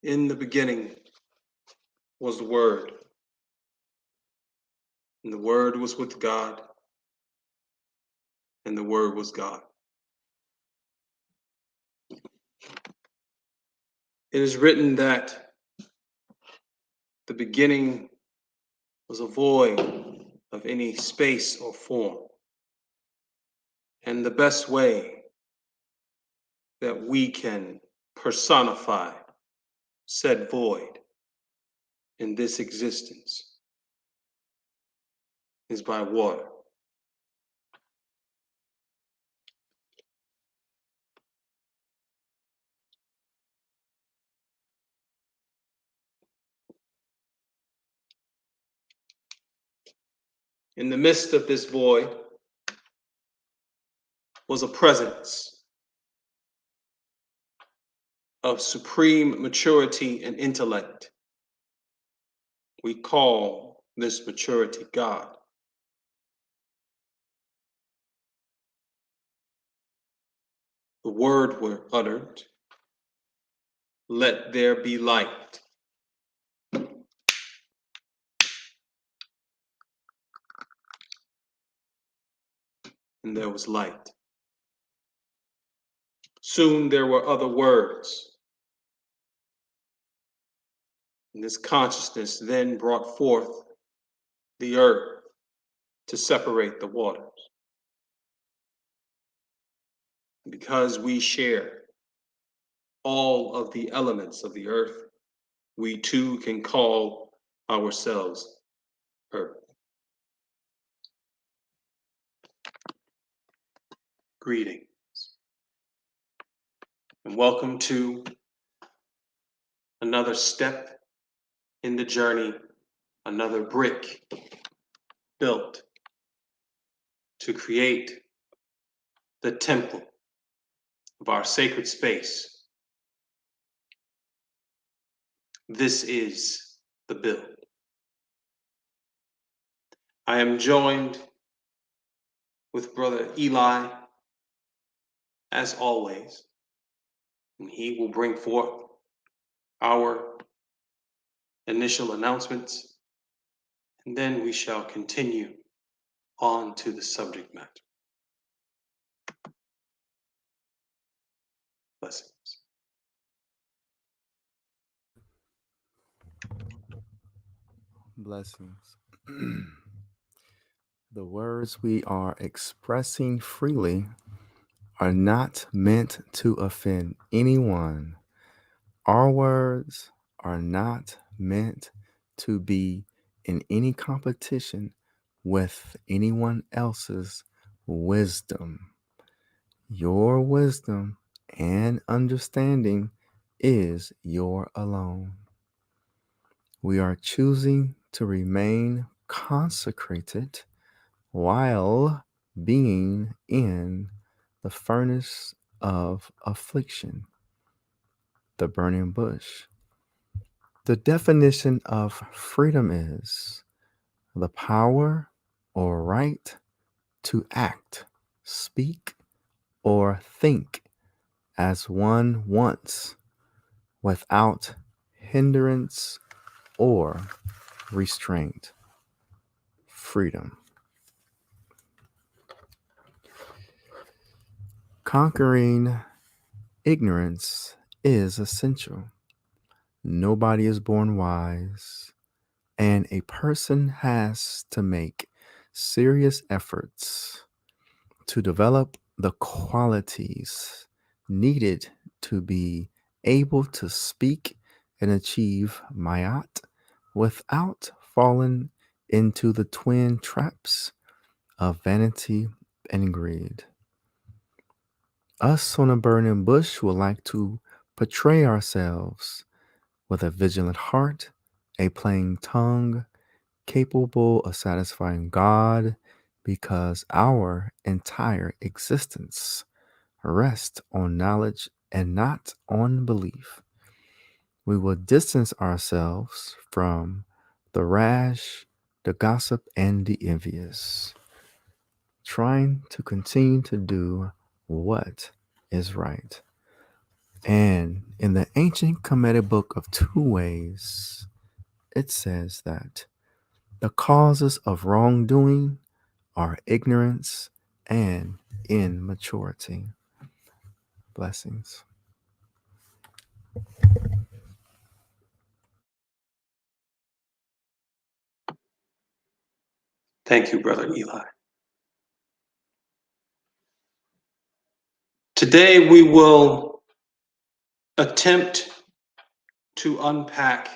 In the beginning was the Word, and the Word was with God, and the Word was God. It is written that the beginning was a void of any space or form. And the best way that we can personify said void in this existence is by water. In the midst of this void was a presence of supreme maturity and intellect. We call this maturity God. The word were uttered, let there be light. And there was light. Soon there were other words. And this consciousness then brought forth the earth to separate the waters. Because we share all of the elements of the earth, we too can call ourselves earth. Greetings and welcome to another step in the journey, another brick built to create the temple of our sacred space. This is the build. I am joined with Brother Eli, as always, and he will bring forth our initial announcements, and then we shall continue on to the subject matter. Blessings. Blessings. The words we are expressing freely are not meant to offend anyone. Our words are not meant to be in any competition with anyone else's wisdom. Your wisdom and understanding is your alone. We are choosing to remain consecrated while being in the furnace of affliction, the burning bush. The definition of freedom is the power or right to act, speak, or think as one wants without hindrance or restraint. Freedom. Conquering ignorance is essential. Nobody is born wise, and a person has to make serious efforts to develop the qualities needed to be able to speak and achieve mayat without falling into the twin traps of vanity and greed. Us on a burning bush would like to portray ourselves with a vigilant heart, a plain tongue, capable of satisfying God, because our entire existence rests on knowledge and not on belief. We will distance ourselves from the rash, the gossip, and the envious, trying to continue to do what is right. And in the ancient Kemetic book of Two Ways, it says that the causes of wrongdoing are ignorance and immaturity. Blessings. Thank you, Brother Eli. Today we will attempt to unpack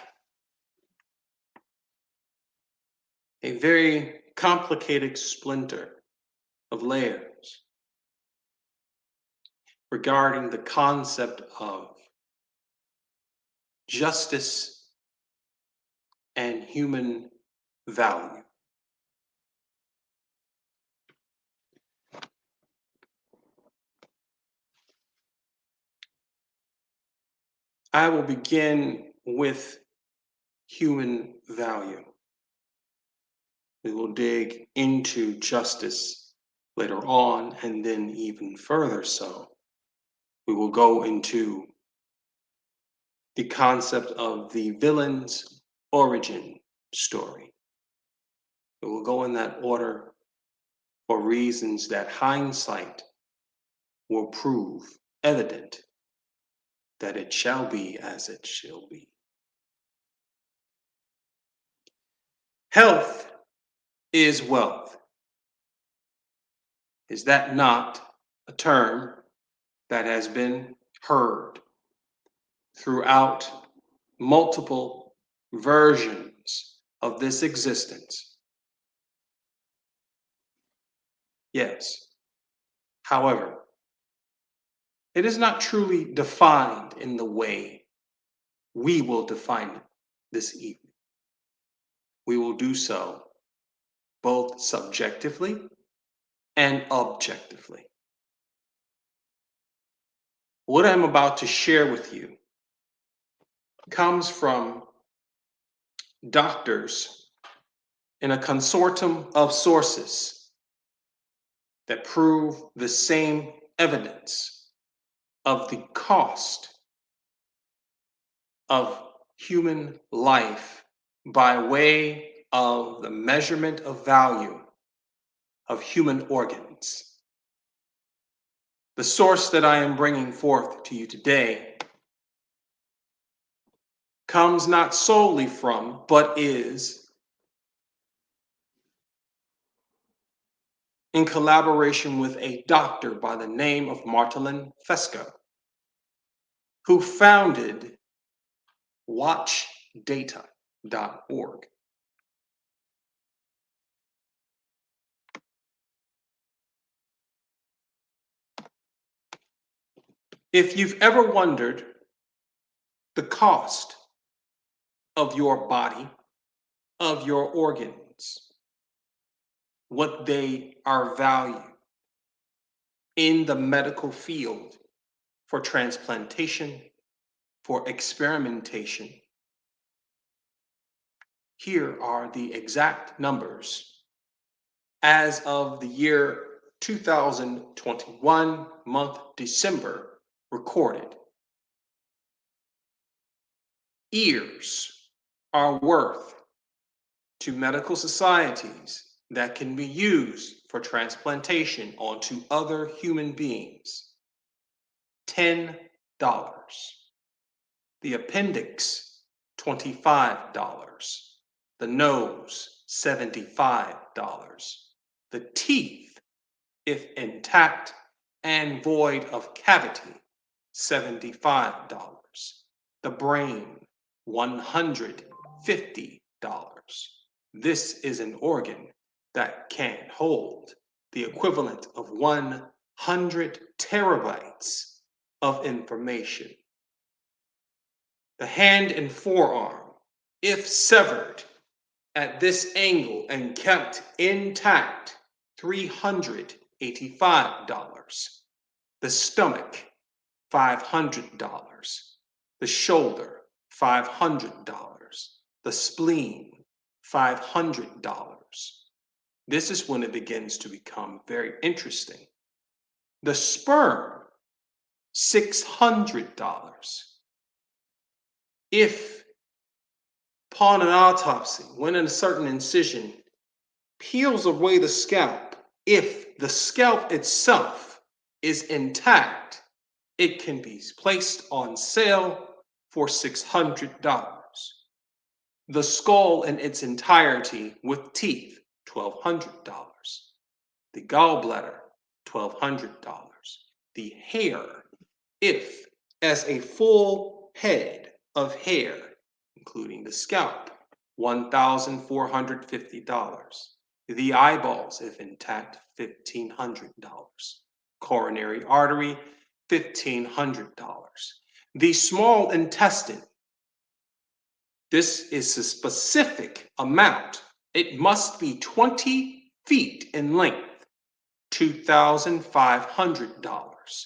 a very complicated splinter of layers regarding the concept of justice and human value. I will begin with human value. We will dig into justice later on, and then even further so, we will go into the concept of the villain's origin story. We will go in that order for reasons that hindsight will prove evident that it shall be as it shall be. Health is wealth. Is that not a term that has been heard throughout multiple versions of this existence? Yes. However, it is not truly defined in the way we will define it this evening. We will do so both subjectively and objectively. What I'm about to share with you comes from doctors in a consortium of sources that prove the same evidence of the cost of human life by way of the measurement of value of human organs. The source that I am bringing forth to you today comes not solely from, but is in collaboration with a doctor by the name of Martelin Fesco, who founded watchdata.org. If you've ever wondered the cost of your body, of your organs, what they are valued in the medical field for transplantation, for experimentation, here are the exact numbers as of the year 2021, month December, recorded. Ears are worth to medical societies that can be used for transplantation onto other human beings, $10. The appendix, $25. The nose, $75. The teeth, if intact and void of cavity, $75. The brain, $150. This is an organ that can hold the equivalent of 100 terabytes of information. The hand and forearm, if severed at this angle and kept intact, $385. The stomach, $500. The shoulder, $500. The spleen, $500. This is when it begins to become very interesting. The sperm $600. If upon an autopsy, when a certain incision peels away the scalp, if the scalp itself is intact, it can be placed on sale for $600. The skull in its entirety with teeth, $1,200. The gallbladder, $1,200. The hair, if as a full head of hair, including the scalp, $1,450. The eyeballs, if intact, $1,500. Coronary artery, $1,500. The small intestine, this is a specific amount. It must be 20 feet in length, $2,500.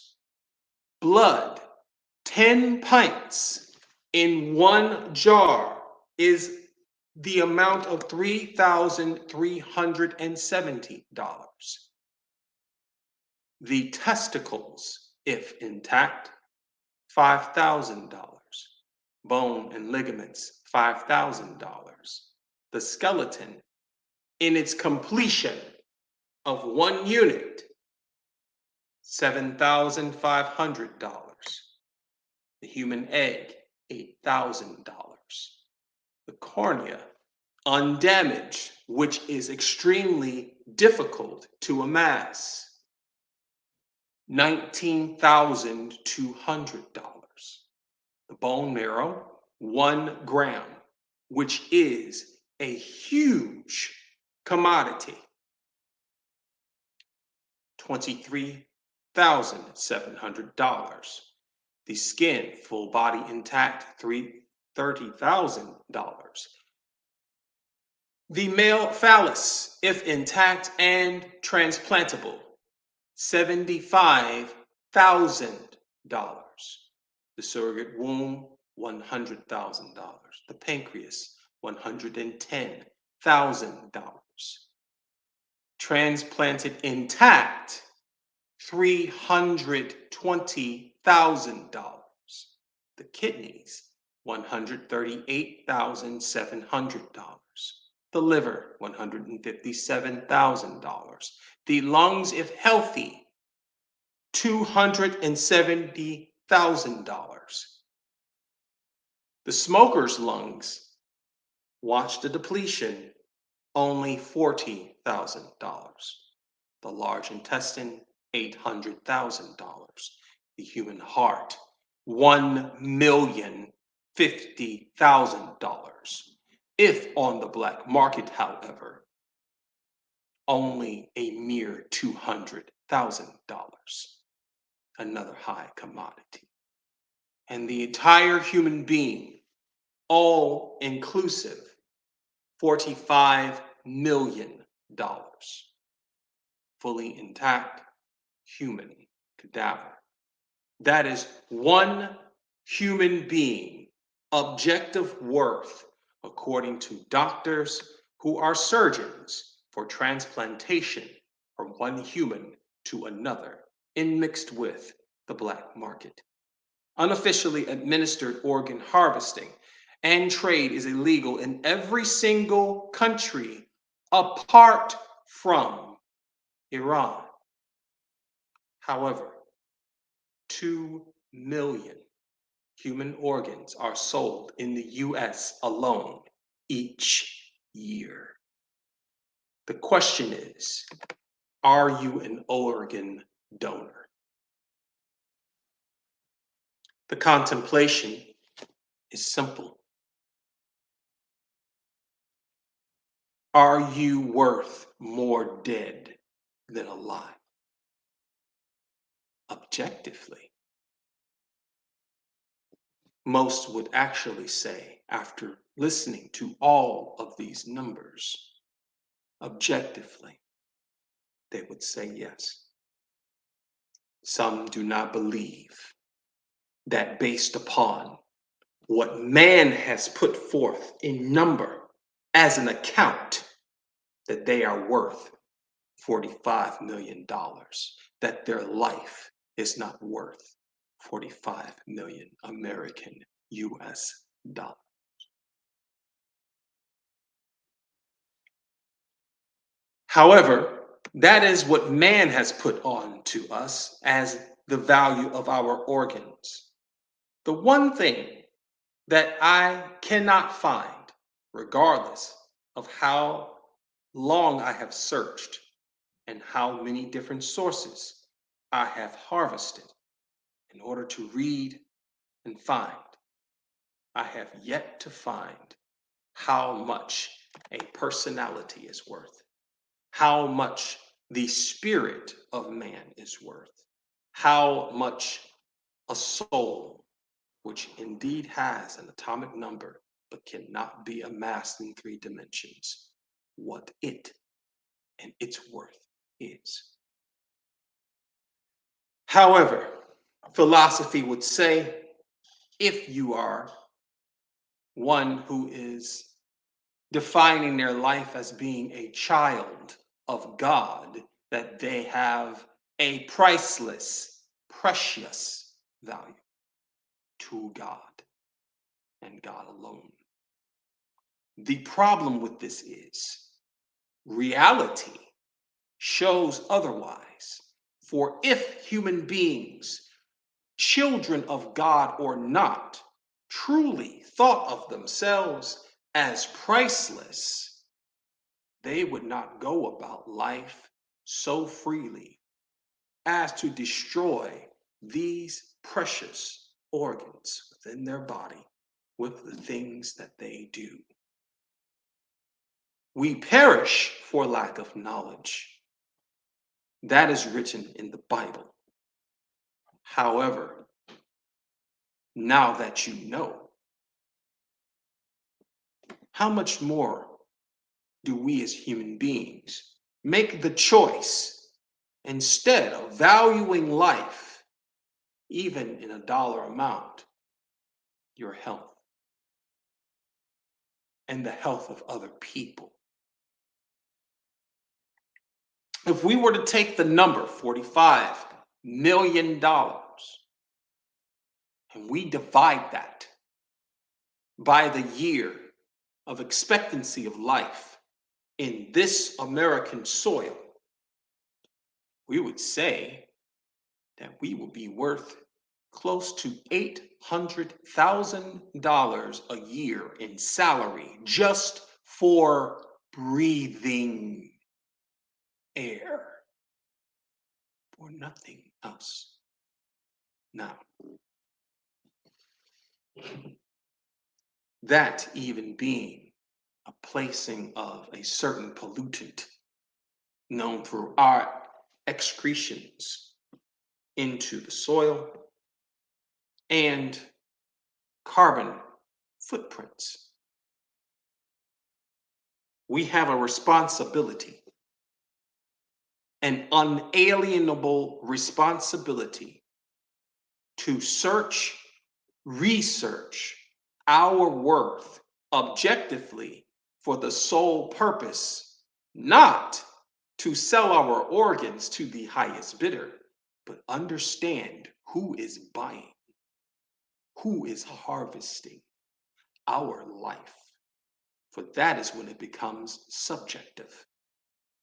Blood, 10 pints in one jar is the amount of $3,370. The testicles, if intact, $5,000. Bone and ligaments, $5,000. The skeleton, in its completion of one unit, $7,500. The human egg, $8,000. The cornea, undamaged, which is extremely difficult to amass, $19,200. The bone marrow, 1 gram, which is a huge commodity, $23,700. The skin, full body intact, $30,000. The male phallus, if intact and transplantable, $75,000. The surrogate womb, $100,000. The pancreas, $110,000. Transplanted intact, $320,000. The kidneys, $138,700. The liver, $157,000. The lungs, if healthy, $270,000. The smoker's lungs, watch the depletion, only $40,000. The large intestine, $800,000. The human heart, $1,050,000. If on the black market, however, only a mere $200,000. Another high commodity. And the entire human being, all inclusive, $45 million. Fully intact human cadaver. That is one human being, objective worth, according to doctors who are surgeons, for transplantation from one human to another, mixed with the black market. Unofficially administered organ harvesting and trade is illegal in every single country apart from Iran. However, 2 million human organs are sold in the US alone each year. The question is, are you an organ donor? The contemplation is simple. Are you worth more dead than alive? Objectively. Most would actually say, after listening to all of these numbers, objectively, they would say yes. Some do not believe that based upon what man has put forth in number as an account, that they are worth $45 million, that their life is not worth 45 million American US dollars. However, that is what man has put on to us as the value of our organs. The one thing that I cannot find, regardless of how long I have searched and how many different sources I have harvested in order to read and find, I have yet to find how much a personality is worth, how much the spirit of man is worth, how much a soul, which indeed has an atomic number but cannot be amassed in 3 dimensions, what it and its worth is. However, philosophy would say if you are one who is defining their life as being a child of God, that they have a priceless, precious value to God and God alone. The problem with this is reality shows otherwise. For if human beings, children of God or not, truly thought of themselves as priceless, they would not go about life so freely as to destroy these precious organs within their body with the things that they do. We perish for lack of knowledge. That is written in the Bible. However, now that you know, how much more do we as human beings make the choice, instead of valuing life, even in a dollar amount, your health and the health of other people? If we were to take the number $45 million and we divide that by the year of expectancy of life in this American soil, we would say that we will be worth close to $800,000 a year in salary just for breathing air, for nothing else. Now, that even being a placing of a certain pollutant known through our excretions into the soil and carbon footprints. We have a responsibility, an unalienable responsibility, to search, research our worth objectively for the sole purpose, not to sell our organs to the highest bidder, but understand who is buying, who is harvesting our life. For that is when it becomes subjective.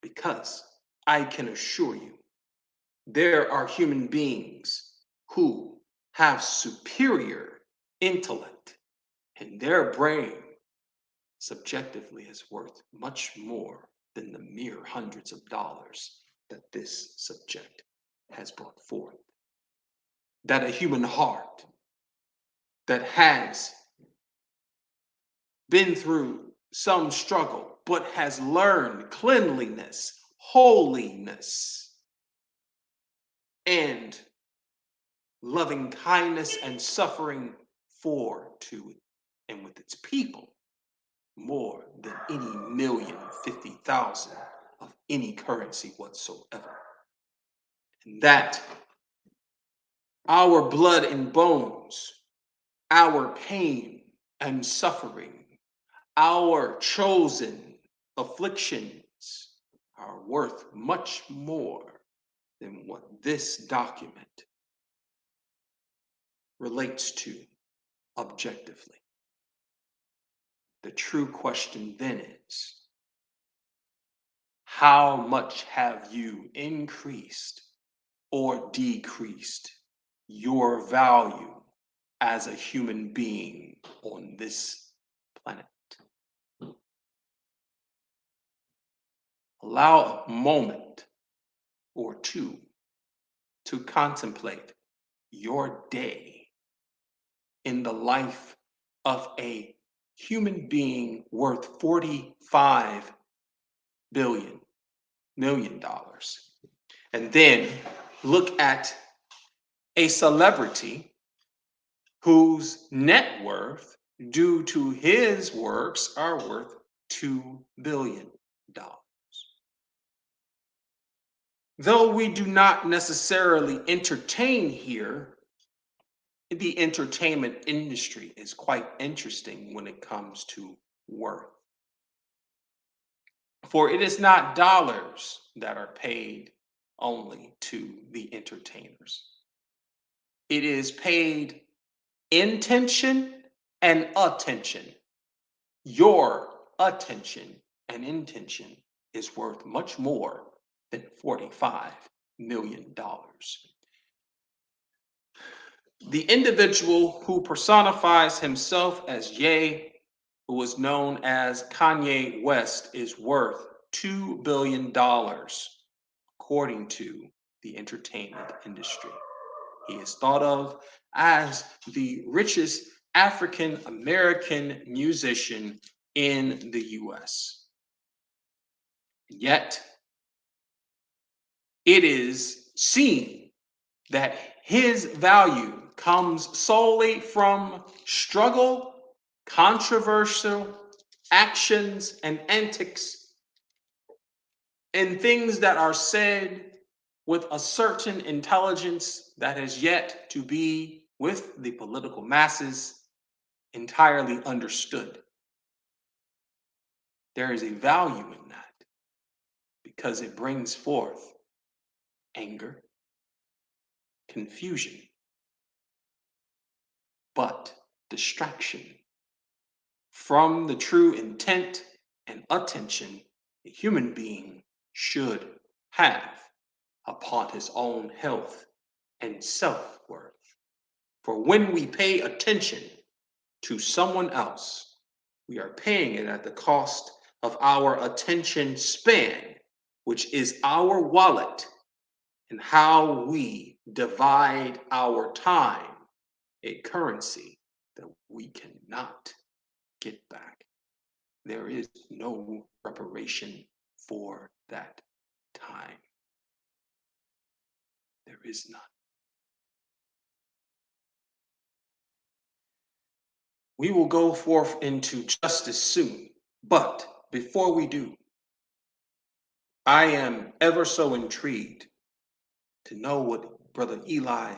Because I can assure you, there are human beings who have superior intellect, and their brain subjectively is worth much more than the mere hundreds of dollars that this subject has brought forth. That a human heart that has been through some struggle but has learned cleanliness, holiness, and loving kindness and suffering for to and with its people more than any 1,050,000 of any currency whatsoever. And that our blood and bones, our pain and suffering, our chosen afflictions are worth much more than what this document relates to objectively. The true question then is, how much have you increased or decreased your value as a human being on this planet? Allow a moment or two to contemplate your day in the life of a human being worth 45 billion million dollars. And then look at a celebrity whose net worth due to his works are worth $2 billion. Though we do not necessarily entertain here, the entertainment industry is quite interesting when it comes to worth. For it is not dollars that are paid only to the entertainers. It is paid intention and attention. Your attention and intention is worth much more than $45 million. The individual who personifies himself as Ye, who is known as Kanye West, is worth $2 billion, according to the entertainment industry. He is thought of as the richest African American musician in the US. Yet, it is seen that his value comes solely from struggle, controversial actions, and antics, and things that are said with a certain intelligence that has yet to be, with the political masses, entirely understood. There is a value in that because it brings forth anger, confusion, but distraction from the true intent and attention a human being should have upon his own health and self-worth. For when we pay attention to someone else, we are paying it at the cost of our attention span, which is our wallet and how we divide our time, a currency that we cannot get back. There is no reparation for that time. There is none. We will go forth into justice soon, but before we do, I am ever so intrigued to know what Brother Eli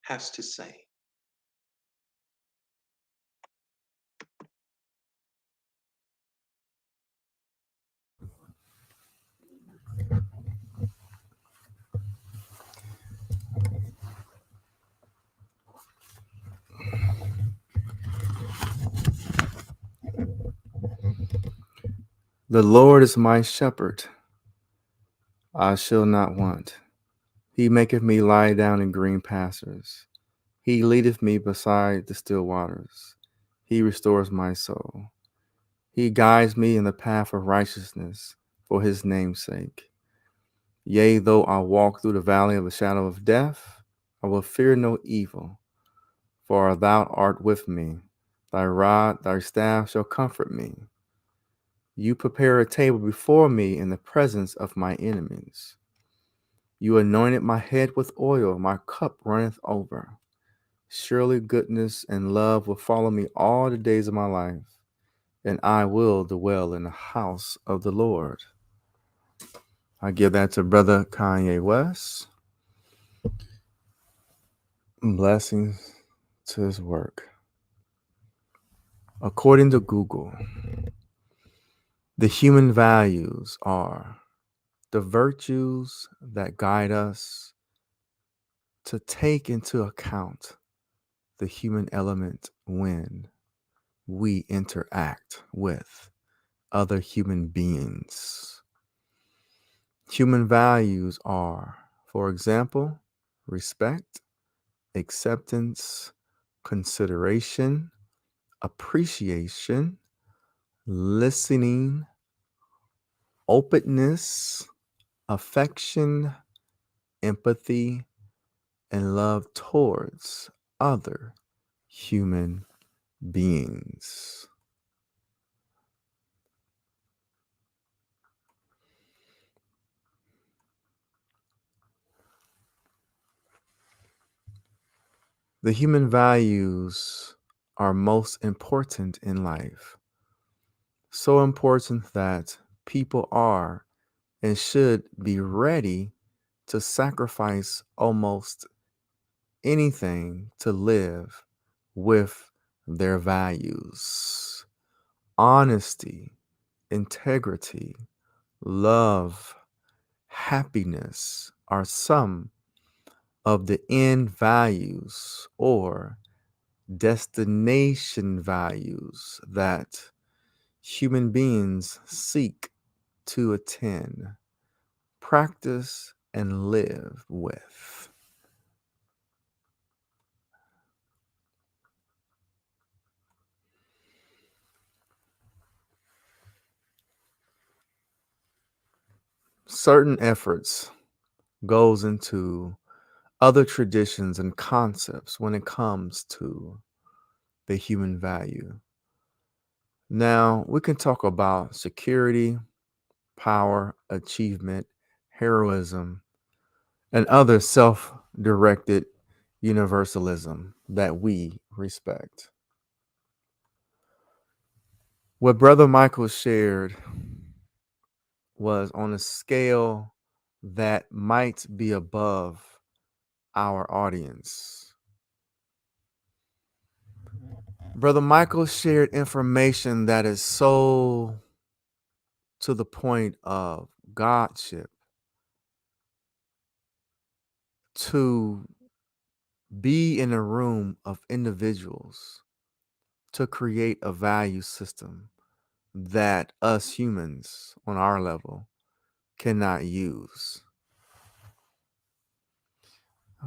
has to say. The Lord is my shepherd, I shall not want. He maketh me lie down in green pastures. He leadeth me beside the still waters. He restores my soul. He guides me in the path of righteousness for his name's sake. Yea, though I walk through the valley of the shadow of death, I will fear no evil, for thou art with me. Thy rod, thy staff shall comfort me. You prepare a table before me in the presence of my enemies. You anointed my head with oil, my cup runneth over. Surely goodness and love will follow me all the days of my life, and I will dwell in the house of the Lord. I give that to Brother Kanye West. Blessings to his work. According to Google, the human values are the virtues that guide us to take into account the human element when we interact with other human beings. Human values are, for example, respect, acceptance, consideration, appreciation, listening, openness, affection, empathy, and love towards other human beings. The human values are most important in life. So important that people are and should be ready to sacrifice almost anything to live with their values. Honesty, integrity, love, happiness are some of the end values or destination values that human beings seek to attain, practice, and live with. Certain efforts goes into other traditions and concepts when it comes to the human value. Now, we can talk about security, power, achievement, heroism, and other self directed universalism that we respect. What Brother Michael shared was on a scale that might be above our audience. Brother Michael shared information that is so to the point of Godship, to be in a room of individuals to create a value system that us humans on our level cannot use.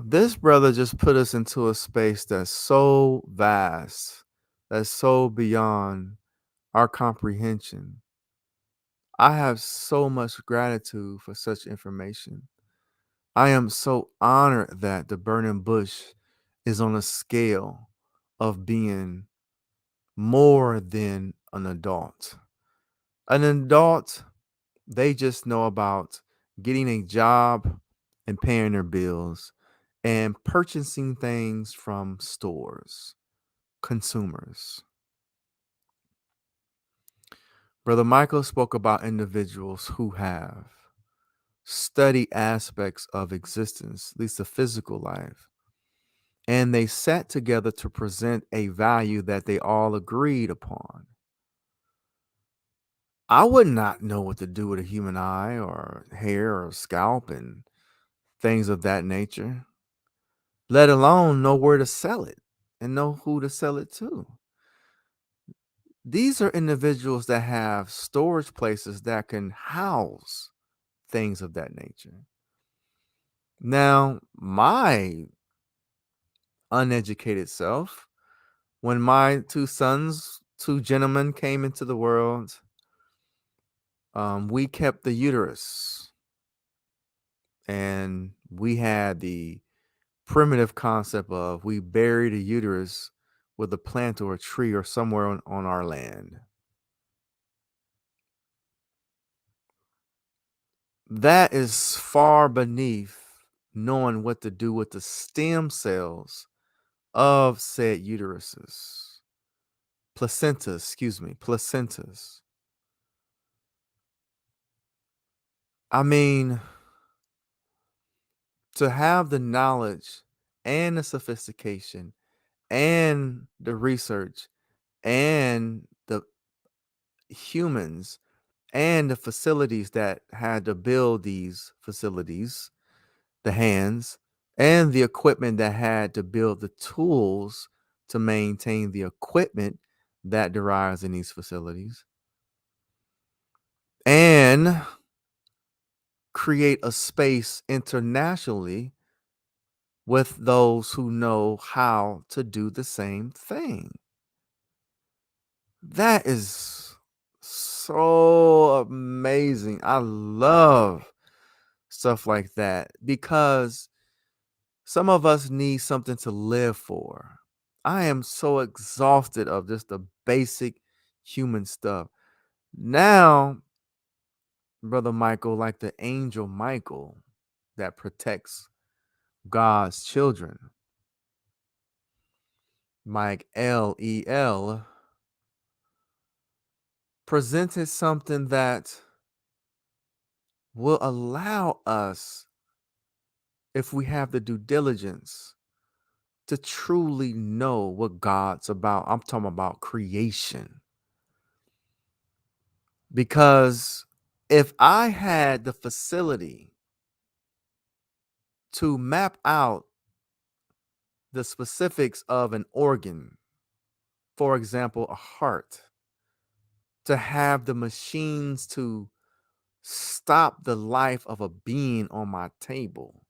This brother just put us into a space that's so vast, that's so beyond our comprehension. I have so much gratitude for such information. I am so honored that the burning bush is on a scale of being more than an adult. An adult, they just know about getting a job and paying their bills and purchasing things from stores, consumers. Brother Michael spoke about individuals who have studied aspects of existence, at least the physical life, and they sat together to present a value that they all agreed upon. I would not know what to do with a human eye or hair or scalp and things of that nature, let alone know where to sell it and know who to sell it to. These are individuals that have storage places that can house things of that nature. Now, my uneducated self, when my two sons, two gentlemen, came into the world, we kept the uterus and we had the primitive concept of we buried a uterus with a plant or a tree or somewhere on our land. That is far beneath knowing what to do with the stem cells of said uteruses. Placentas. I mean, to have the knowledge and the sophistication and the research and the humans and the facilities that had to build these facilities, the hands and the equipment that had to build the tools to maintain the equipment that derives in these facilities and create a space internationally with those who know how to do the same thing. That is so amazing. I love stuff like that because some of us need something to live for. I am so exhausted of just the basic human stuff. Now, Brother Michael, like the angel Michael that protects God's children, Mike L.E.L., presented something that will allow us, if we have the due diligence, to truly know what God's about. I'm talking about creation. Because if I had the facility to map out the specifics of an organ, for example, a heart, to have the machines to stop the life of a being on my table,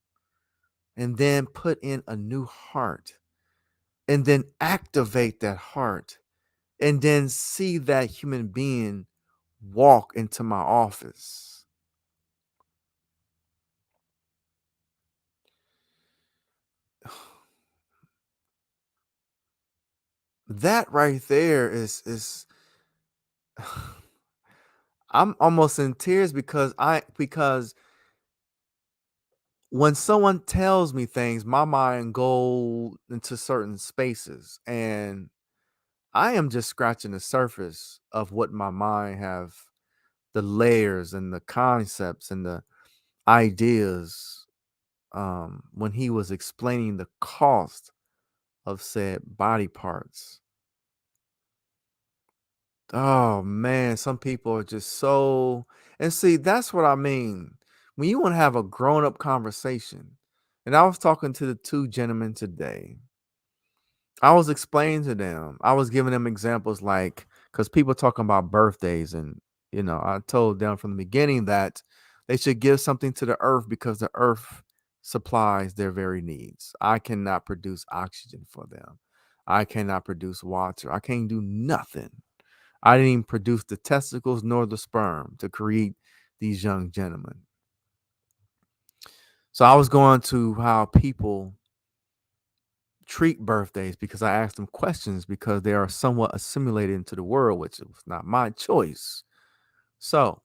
and then put in a new heart, and then activate that heart, and then see that human being walk into my office. That right there is I'm almost in tears because when someone tells me things, my mind go into certain spaces, and I am just scratching the surface of what my mind have, the layers and the concepts and the ideas, when he was explaining the cost of said body parts. Oh man, some people are just so, and see, that's what I mean. When you want to have a grown-up conversation, and I was talking to the two gentlemen today, I was explaining to them, I was giving them examples like, because people talking about birthdays, and I told them from the beginning that they should give something to the earth because the earth supplies their very needs. I cannot produce oxygen for them. I cannot produce water. I can't do nothing. I didn't even produce the testicles nor the sperm to create these young gentlemen. So I was going to how people treat birthdays because I asked them questions because they are somewhat assimilated into the world, which was not my choice. So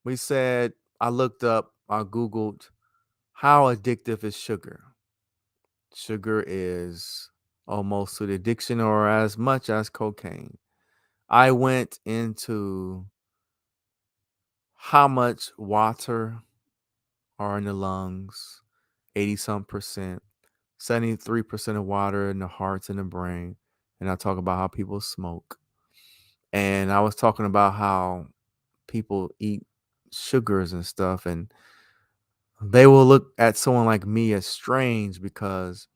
we said, I looked up, I Googled how addictive is sugar. Sugar is almost to the addiction or as much as cocaine. I went into how much water are in the lungs, 80 some percent, 73% of water in the hearts and the brain. And I talk about how people smoke. And I was talking about how people eat sugars and stuff, and they will look at someone like me as strange because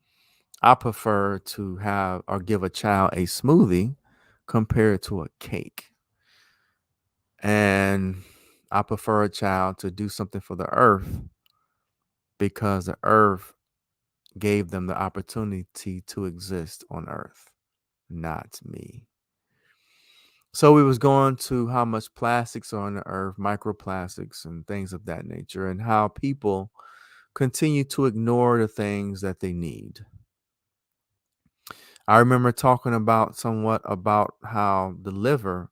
I prefer to have or give a child a smoothie compared to a cake. And I prefer a child to do something for the earth because the earth gave them the opportunity to exist on earth, not me. So we was going to how much plastics are on the earth, microplastics and things of that nature, and how people continue to ignore the things that they need. I remember talking about somewhat about how the liver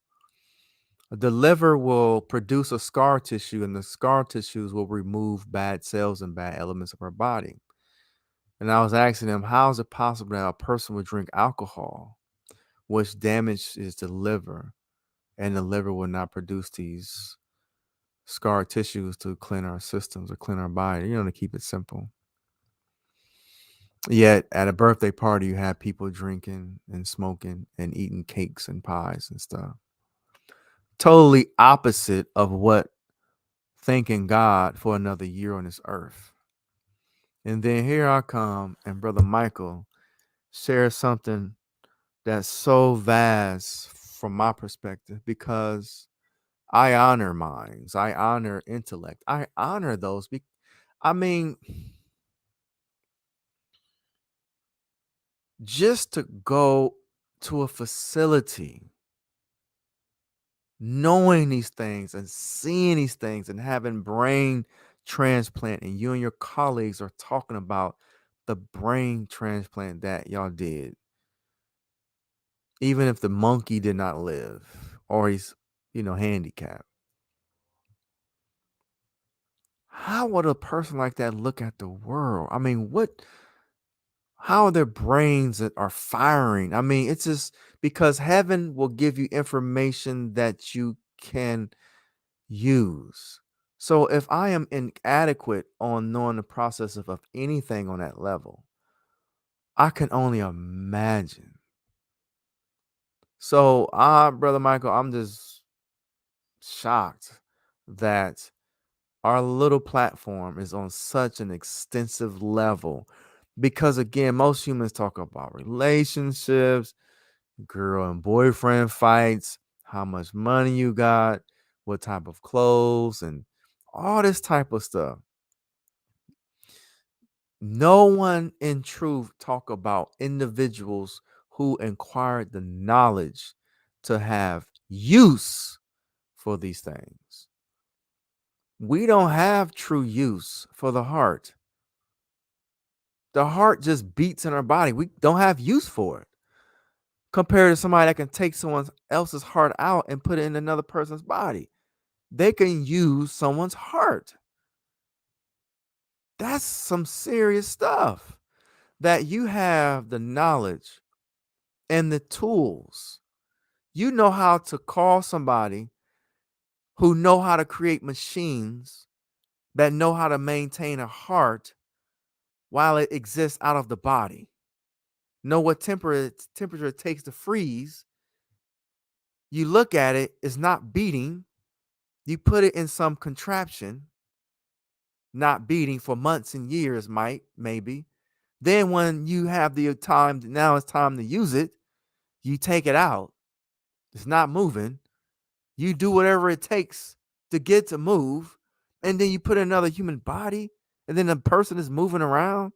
will produce a scar tissue, and the scar tissues will remove bad cells and bad elements of our body. And I was asking them, how is it possible that a person would drink alcohol, which damages the liver, and the liver will not produce these scar tissues to clean our systems or clean our body, to keep it simple. Yet at a birthday party, you have people drinking and smoking and eating cakes and pies and stuff. Totally opposite of what thanking God for another year on this earth. And then here I come, and Brother Michael share something that's so vast from my perspective because I honor minds, I honor intellect, I honor those. I mean, just to go to a facility knowing these things and seeing these things and having brain transplant, and you and your colleagues are talking about the brain transplant that y'all did, even if the monkey did not live or he's, handicapped. How would a person like that look at the world? I mean, how are their brains that are firing? I mean, it's just because heaven will give you information that you can use. So if I am inadequate on knowing the process of anything on that level, I can only imagine. So, brother Michael, I'm just shocked that our little platform is on such an extensive level because, again, most humans talk about relationships, girl and boyfriend fights, how much money you got, what type of clothes, and all this type of stuff. No one in truth talk about individuals who acquired the knowledge to have use for these things. We don't have true use for the heart. The heart just beats in our body. We don't have use for it. Compared to somebody that can take someone else's heart out and put it in another person's body. They can use someone's heart. That's some serious stuff. That you have the knowledge and the tools. You know how to call somebody who know how to create machines that know how to maintain a heart while it exists out of the body. Know what temperature it takes to freeze. You look at it, it's not beating. You put it in some contraption, not beating for months and years, maybe. Then when you have the time, now it's time to use it, you take it out. It's not moving. You do whatever it takes to get to move, and then you put in another human body, and then the person is moving around,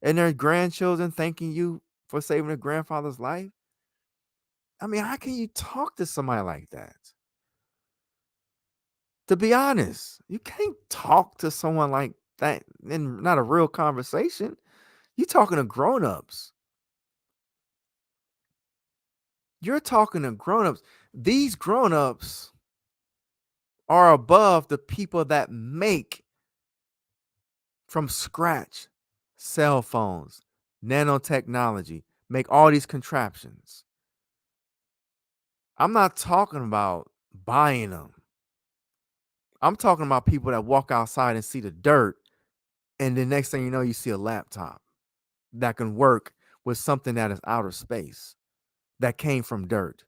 and their grandchildren thanking you for saving their grandfather's life. I mean, how can you talk to somebody like that? To be honest, you can't talk to someone like that in not a real conversation. You're talking to grown-ups. You're talking to grown-ups. These grown-ups are above the people that make from scratch cell phones, nanotechnology, make all these contraptions. I'm not talking about buying them. I'm talking about people that walk outside and see the dirt, and the next thing you know, you see a laptop that can work with something that is outer space that came from dirt.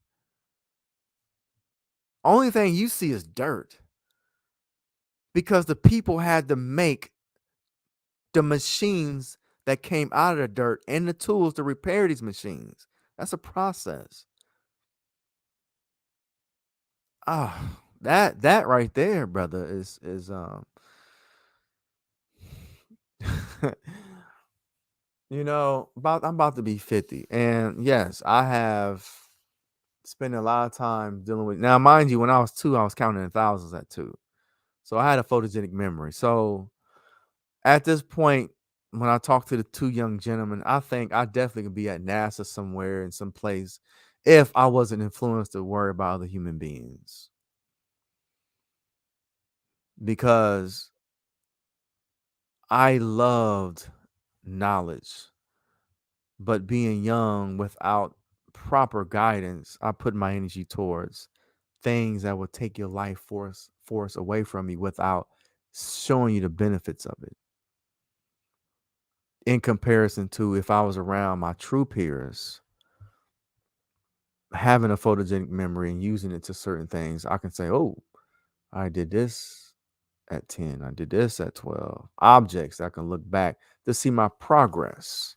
Only thing you see is dirt because the people had to make the machines that came out of the dirt and the tools to repair these machines. That's a process. That right there, brother, is about I'm about to be 50. And yes, I have spent a lot of time dealing with now, mind you, when I was 2, I was counting in thousands at 2. So I had a photogenic memory. So at this point, when I talk to the 2 young gentlemen, I think I definitely could be at NASA somewhere in some place if I wasn't influenced to worry about other human beings. Because I loved knowledge, but being young without proper guidance, I put my energy towards things that would take your life force away from you without showing you the benefits of it. In comparison to if I was around my true peers, having a photogenic memory and using it to certain things, I can say, oh, I did this at 10. I did this at 12. Objects I can look back to see my progress.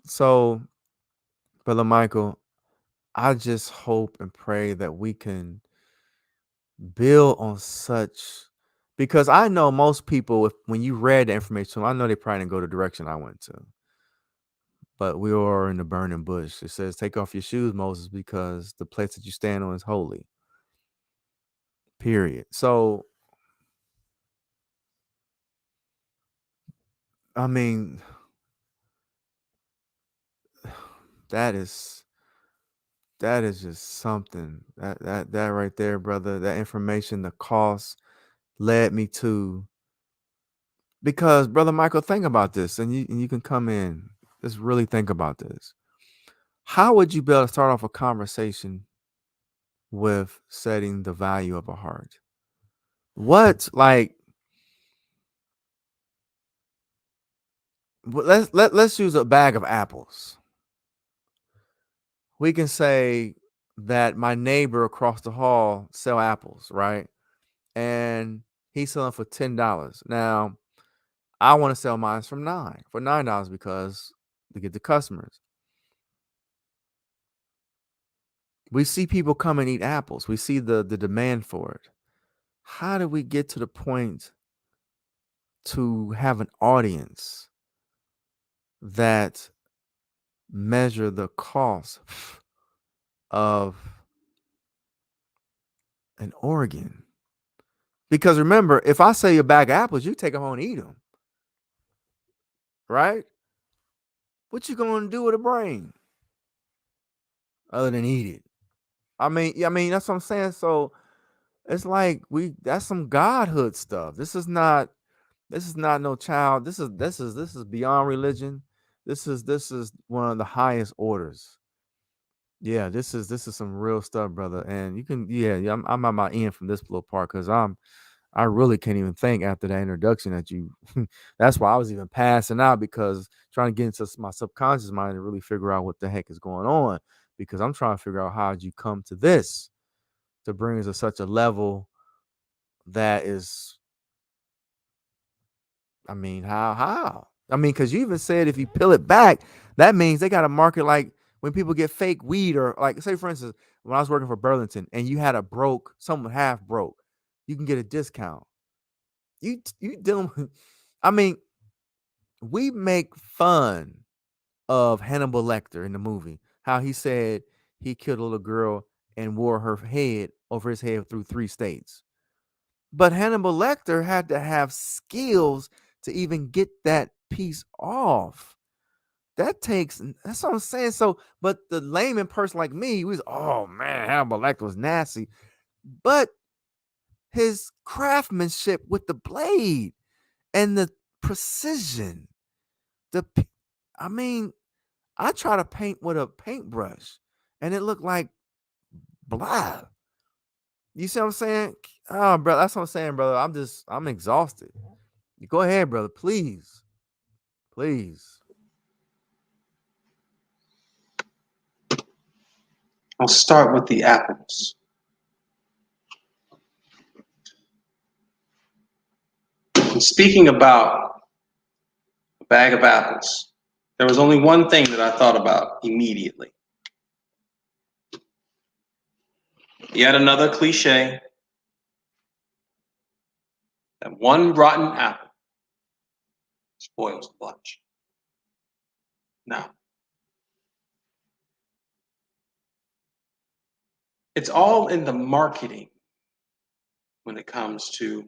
So, Brother Michael, I just hope and pray that we can build on such, because I know most people, if when you read the information, I know they probably didn't go the direction I went to. But we are in the burning bush. It says, "Take off your shoes, Moses, because the place that you stand on is holy." Period. So, I mean, that is just something. That right there, brother. That information, the cost led me to, because brother Michael, think about this, and you can come in. Just really think about this. How would you be able to start off a conversation with setting the value of a heart? What, like, let's use a bag of apples. We can say that my neighbor across the hall sell apples, right? And he's selling for $10. Now, I want to sell mine for $9 because to get the customers. We see people come and eat apples. We see the demand for it. How do we get to the point to have an audience that measure the cost of an organ? Because remember, if I sell you a bag of apples, you take them home and eat them, right? What you gonna do with a brain other than eat it? I mean that's what I'm saying. So it's like that's some godhood stuff. This is not no child. This is beyond religion. This is one of the highest orders. Yeah, this is some real stuff, brother. And you can, yeah, I'm at my end from this little part because I really can't even think after that introduction that you. That's why I was even passing out, because trying to get into my subconscious mind and really figure out what the heck is going on, because I'm trying to figure out how did you come to this to bring us to such a level that is, I mean, how? I mean, because you even said if you peel it back, that means they got a market, like when people get fake weed, or like, say for instance, when I was working for Burlington and you had a broke, someone half broke, you can get a discount. You dealing with, I mean, we make fun of Hannibal Lecter in the movie, how he said he killed a little girl and wore her head over his head through 3 states. But Hannibal Lecter had to have skills to even get that piece off. That's what I'm saying. So, but the layman person like me was, oh man, Hannibal Lecter was nasty. But his craftsmanship with the blade and the precision, the p- I mean, I try to paint with a paintbrush and it looked like blah. You see what I'm saying? Oh, bro, that's what I'm saying, brother. I'm exhausted. Go ahead, brother. Please. Please. I'll start with the apples. And speaking about a bag of apples, there was only one thing that I thought about immediately. Yet another cliche that one rotten apple spoils the bunch. Now, it's all in the marketing when it comes to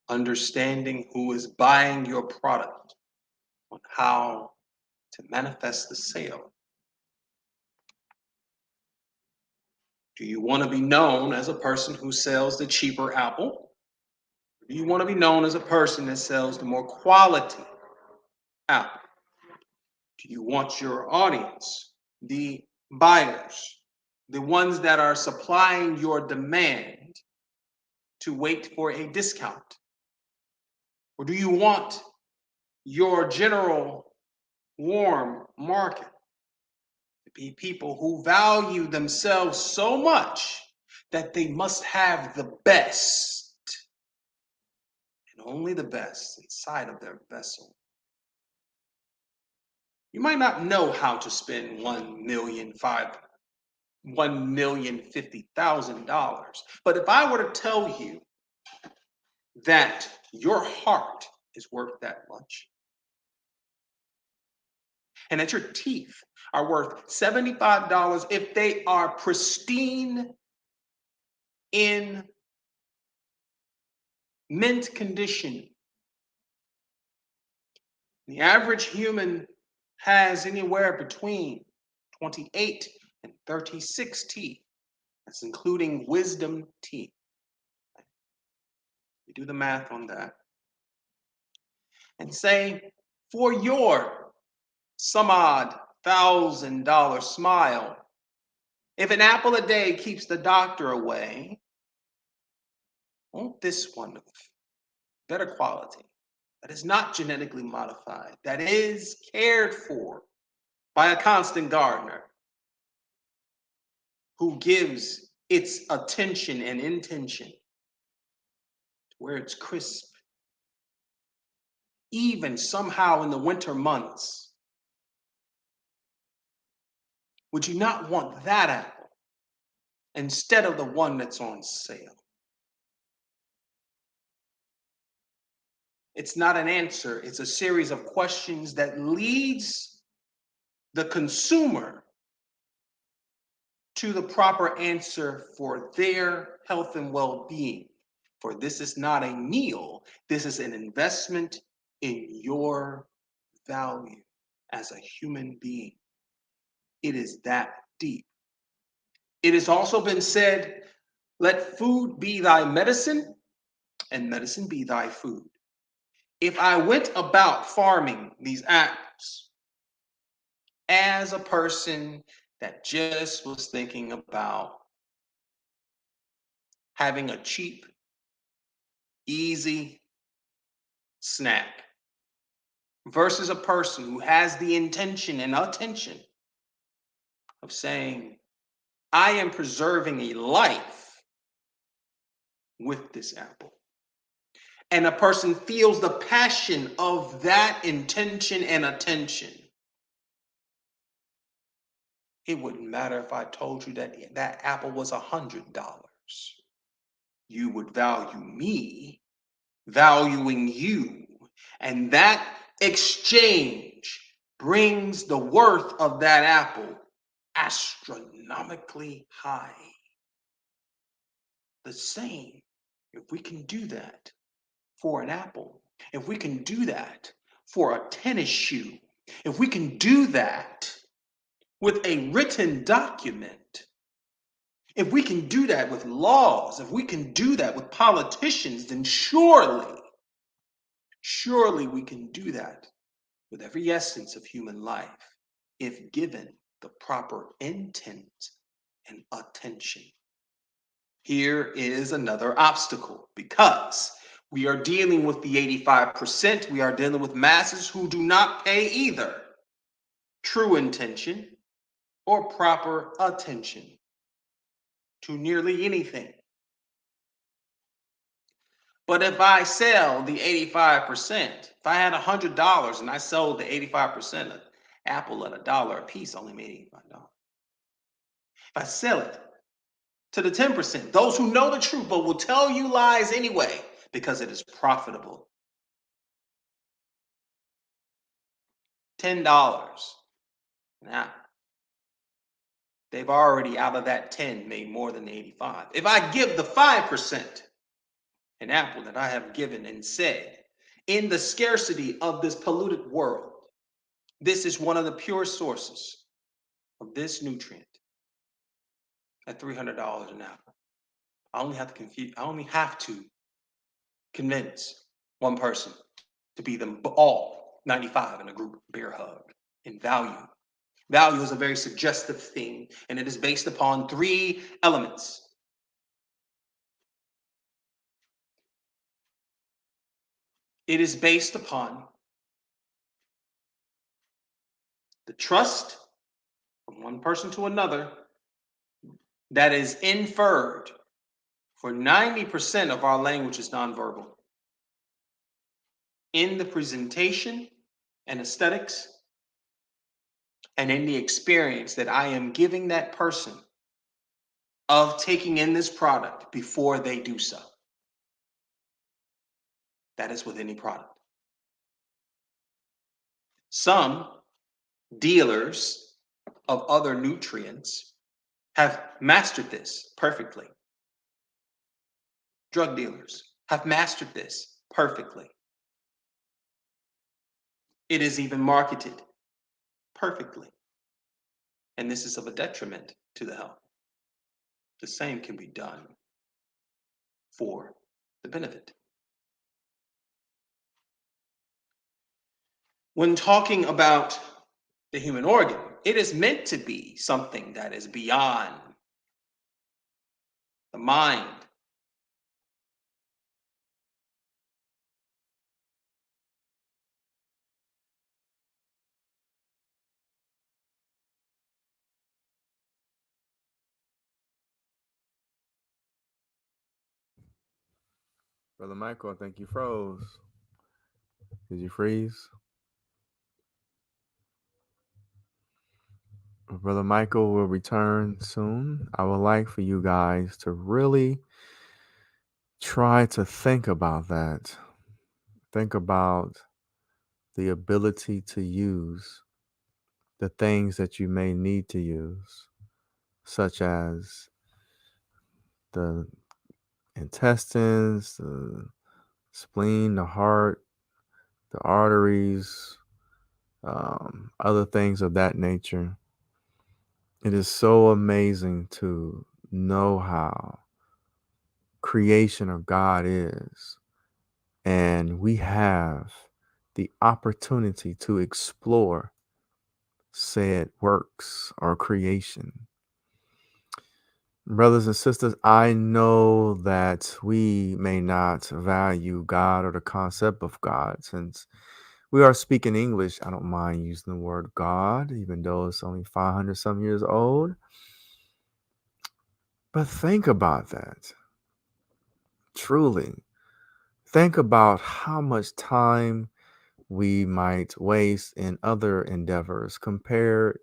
understanding who is buying your product, on how to manifest the sale. Do you want to be known as a person who sells the cheaper apple? Or do you want to be known as a person that sells the more quality apple? Do you want your audience, the buyers, the ones that are supplying your demand, to wait for a discount? Or do you want your general warm market to be people who value themselves so much that they must have the best, and only the best, inside of their vessel? You might not know how to spend $1,050,000. But if I were to tell you that your heart is worth that much, and that your teeth are worth $75 if they are pristine in mint condition. The average human has anywhere between 28 and 36 teeth. That's including wisdom teeth. You do the math on that. And say, for your some odd $1,000 smile, if an apple a day keeps the doctor away, won't this one of better quality, that is not genetically modified, that is cared for by a constant gardener who gives its attention and intention to where it's crisp, even somehow in the winter months, would you not want that apple instead of the one that's on sale? It's not an answer, it's a series of questions that leads the consumer to the proper answer for their health and well-being. For this is not a meal, this is an investment in your value as a human being. It is that deep. It has also been said, let food be thy medicine and medicine be thy food. If I went about farming these apples as a person that just was thinking about having a cheap, easy snack versus a person who has the intention and attention of saying, I am preserving a life with this apple. And a person feels the passion of that intention and attention. It wouldn't matter if I told you that that apple was $100. You would value me, valuing you. And that exchange brings the worth of that apple astronomically high. The same, if we can do that for an apple, if we can do that for a tennis shoe, if we can do that with a written document, if we can do that with laws, if we can do that with politicians, then surely we can do that with every essence of human life if given the proper intent and attention. Here is another obstacle because we are dealing with the 85%. We are dealing with masses who do not pay either true intention or proper attention to nearly anything. But if I sell the 85%, if I had $100 and I sold the 85% of apple at $1 a piece, only made $85. If I sell it to the 10%, those who know the truth but will tell you lies anyway because it is profitable, $10 an apple. They've already out of that 10 made more than 85. If I give the 5% an apple that I have given and said, in the scarcity of this polluted world, this is one of the pure sources of this nutrient at $300 an apple. I only have to convince one person to be them all 95 in a group bear hug in value. Value is a very suggestive thing, and it is based upon 3 elements. It is based upon the trust from one person to another that is inferred, for 90% of our language is nonverbal, in the presentation and aesthetics and in the experience that I am giving that person of taking in this product before they do so. That is with any product. Some dealers of other nutrients have mastered this perfectly. Drug dealers have mastered this perfectly. It is even marketed perfectly. And this is of a detriment to the health. The same can be done for the benefit. When talking about the human organ, it is meant to be something that is beyond the mind. Brother Michael, I think you froze. Did you freeze? Brother Michael will return soon. I would like for you guys to really try to think about that. Think about the ability to use the things that you may need to use, such as the intestines, the spleen, the heart, the arteries, other things of that nature. It is so amazing to know how creation of God is. And we have the opportunity to explore said works or creation. Brothers and sisters, I know that we may not value God or the concept of God. Since we are speaking English, I don't mind using the word God, even though it's only 500 some years old. But think about that. Truly. Think about how much time we might waste in other endeavors compared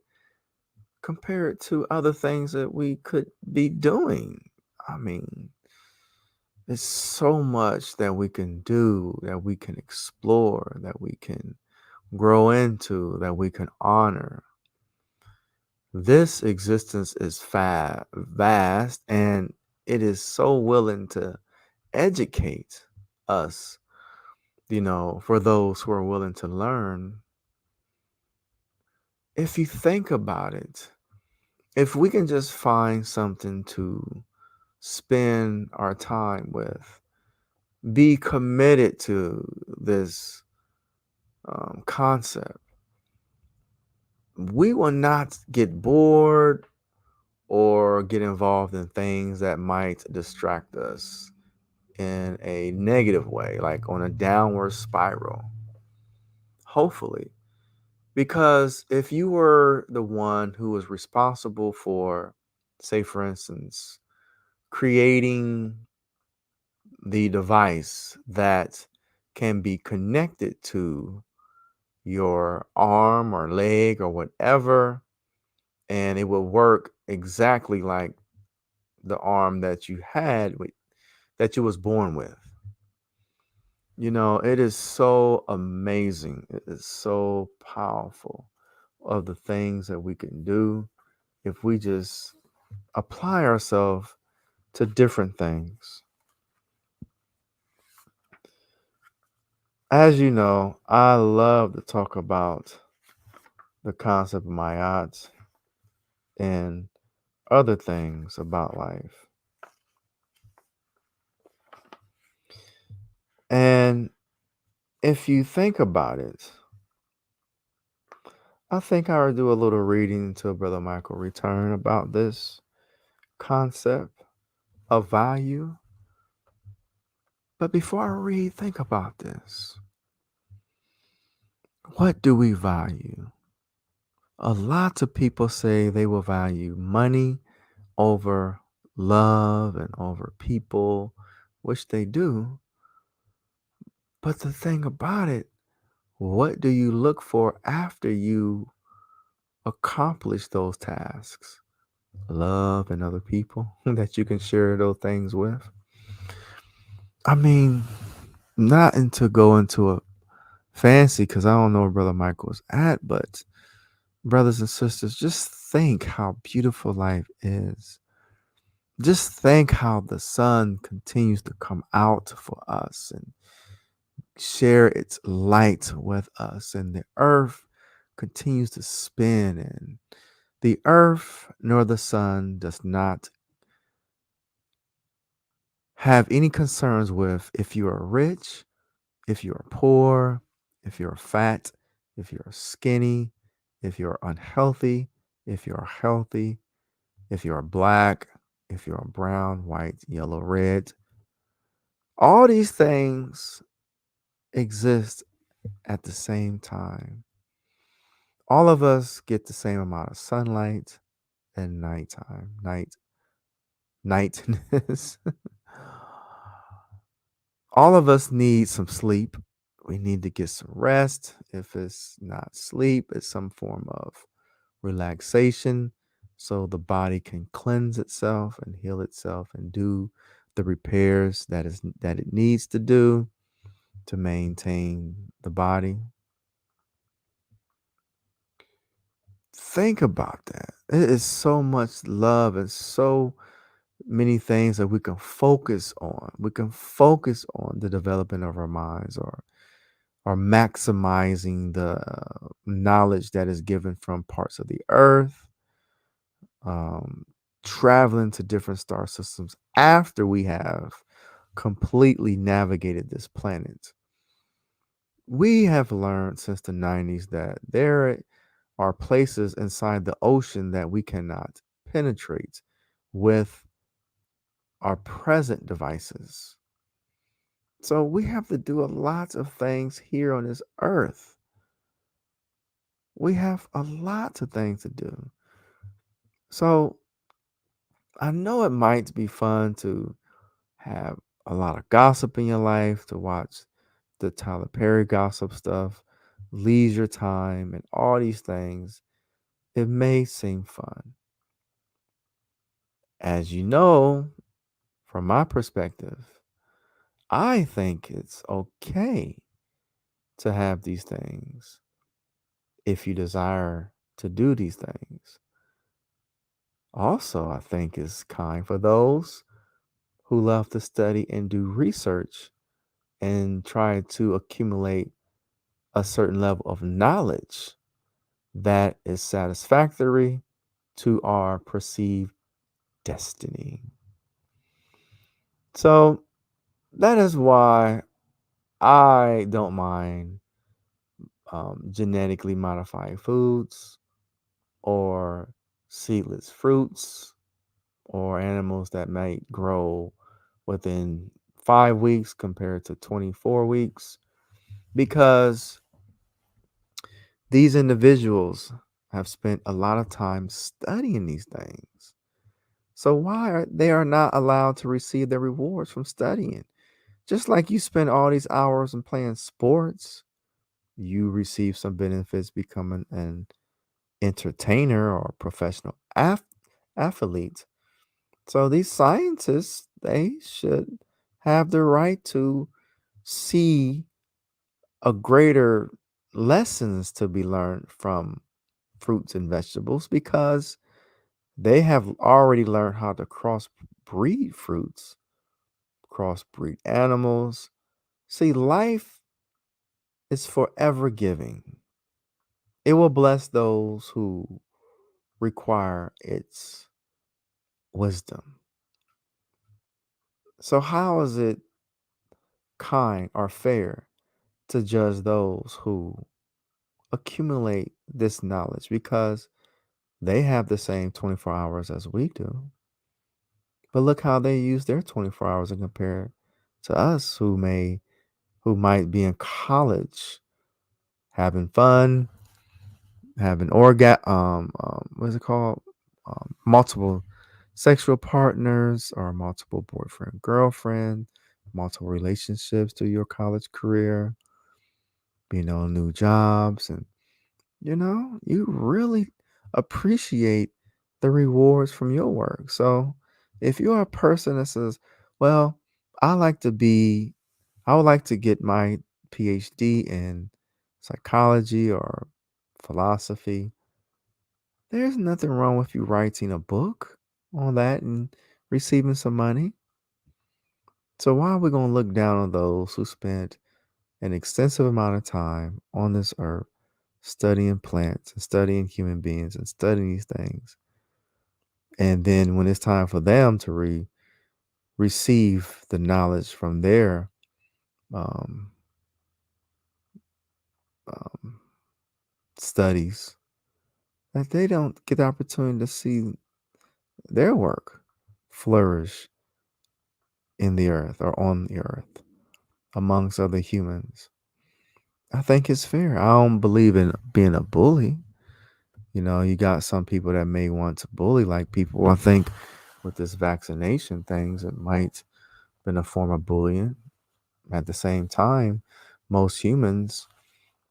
to other things that we could be doing. I mean, there's so much that we can do, that we can explore, that we can grow into, that we can honor. This existence is vast, and it is so willing to educate us, for those who are willing to learn. If you think about it, if we can just find something to spend our time with, be committed to this concept, we will not get bored or get involved in things that might distract us in a negative way, like on a downward spiral. Hopefully. Because if you were the one who was responsible for, say, for instance, creating the device that can be connected to your arm or leg or whatever, and it will work exactly like the arm that you had, that you was born with. It is so amazing. It is so powerful of the things that we can do if we just apply ourselves to different things. As you know, I love to talk about the concept of mayat and other things about life. And if you think about it, I think I will do a little reading until Brother Michael return about this concept of value. But before I read, think about this. What do we value? A lot of people say they will value money over love and over people, which they do. But the thing about it, what do you look for after you accomplish those tasks. Love and other people that you can share those things with. I mean, not into go into a fancy because I don't know where Brother Michael's at, but brothers and sisters, just think how beautiful life is. Just think how the sun continues to come out for us and share its light with us, and the earth continues to spin, and the earth nor the sun does not have any concerns with if you are rich, if you are poor, if you're fat, if you're skinny, if you're unhealthy, if you're healthy, if you're black, if you're brown, white, yellow, red. All these things exist at the same time. All of us get the same amount of sunlight and nighttime, nightness. All of us need some sleep. We need to get some rest. If it's not sleep, it's some form of relaxation so the body can cleanse itself and heal itself and do the repairs that it needs to do to maintain the body. Think about that. It is so much love and so many things that we can focus on. We can focus on the development of our minds, or maximizing the knowledge that is given from parts of the earth, um, traveling to different star systems after we have completely navigated this planet. We have learned since the 90s that there are places inside the ocean that we cannot penetrate with our present devices. So we have to do a lot of things here on this earth. We have a lot of things to do. So I know it might be fun to have a lot of gossip in your life, to watch the Tyler Perry gossip stuff, leisure time, and all these things. It may seem fun. As you know, from my perspective, I think it's okay to have these things if you desire to do these things. Also, I think it's kind for those who love to study and do research and try to accumulate a certain level of knowledge that is satisfactory to our perceived destiny. So that is why I don't mind genetically modifying foods or seedless fruits or animals that might grow within 5 weeks compared to 24 weeks, because these individuals have spent a lot of time studying these things. So why are they are not allowed to receive their rewards from studying? Just like you spend all these hours in playing sports, you receive some benefits becoming an entertainer or professional athlete. So these scientists, they should have the right to see a greater lessons to be learned from fruits and vegetables, because they have already learned how to crossbreed fruits, crossbreed animals. See, life is forever giving. It will bless those who require its wisdom. So, how is it kind or fair to judge those who accumulate this knowledge because they have the same 24 hours as we do? But look how they use their 24 hours and compare to us who might be in college having fun, having what is it called? Multiple sexual partners or multiple boyfriend, girlfriend, multiple relationships through your college career, being on new jobs. And, you really appreciate the rewards from your work. So if you're a person that says, well, I like to be, I would like to get my PhD in psychology or philosophy, there's nothing wrong with you writing a book on that and receiving some money. So why are we going to look down on those who spent an extensive amount of time on this earth studying plants and studying human beings and studying these things? And then when it's time for them to receive the knowledge from their um, um, studies, that they don't get the opportunity to see their work flourish in the earth or on the earth amongst other humans. I think it's fair. I don't believe in being a bully. You know, you got some people that may want to bully like people. I think with this vaccination things, it might have been a form of bullying. At the same time, most humans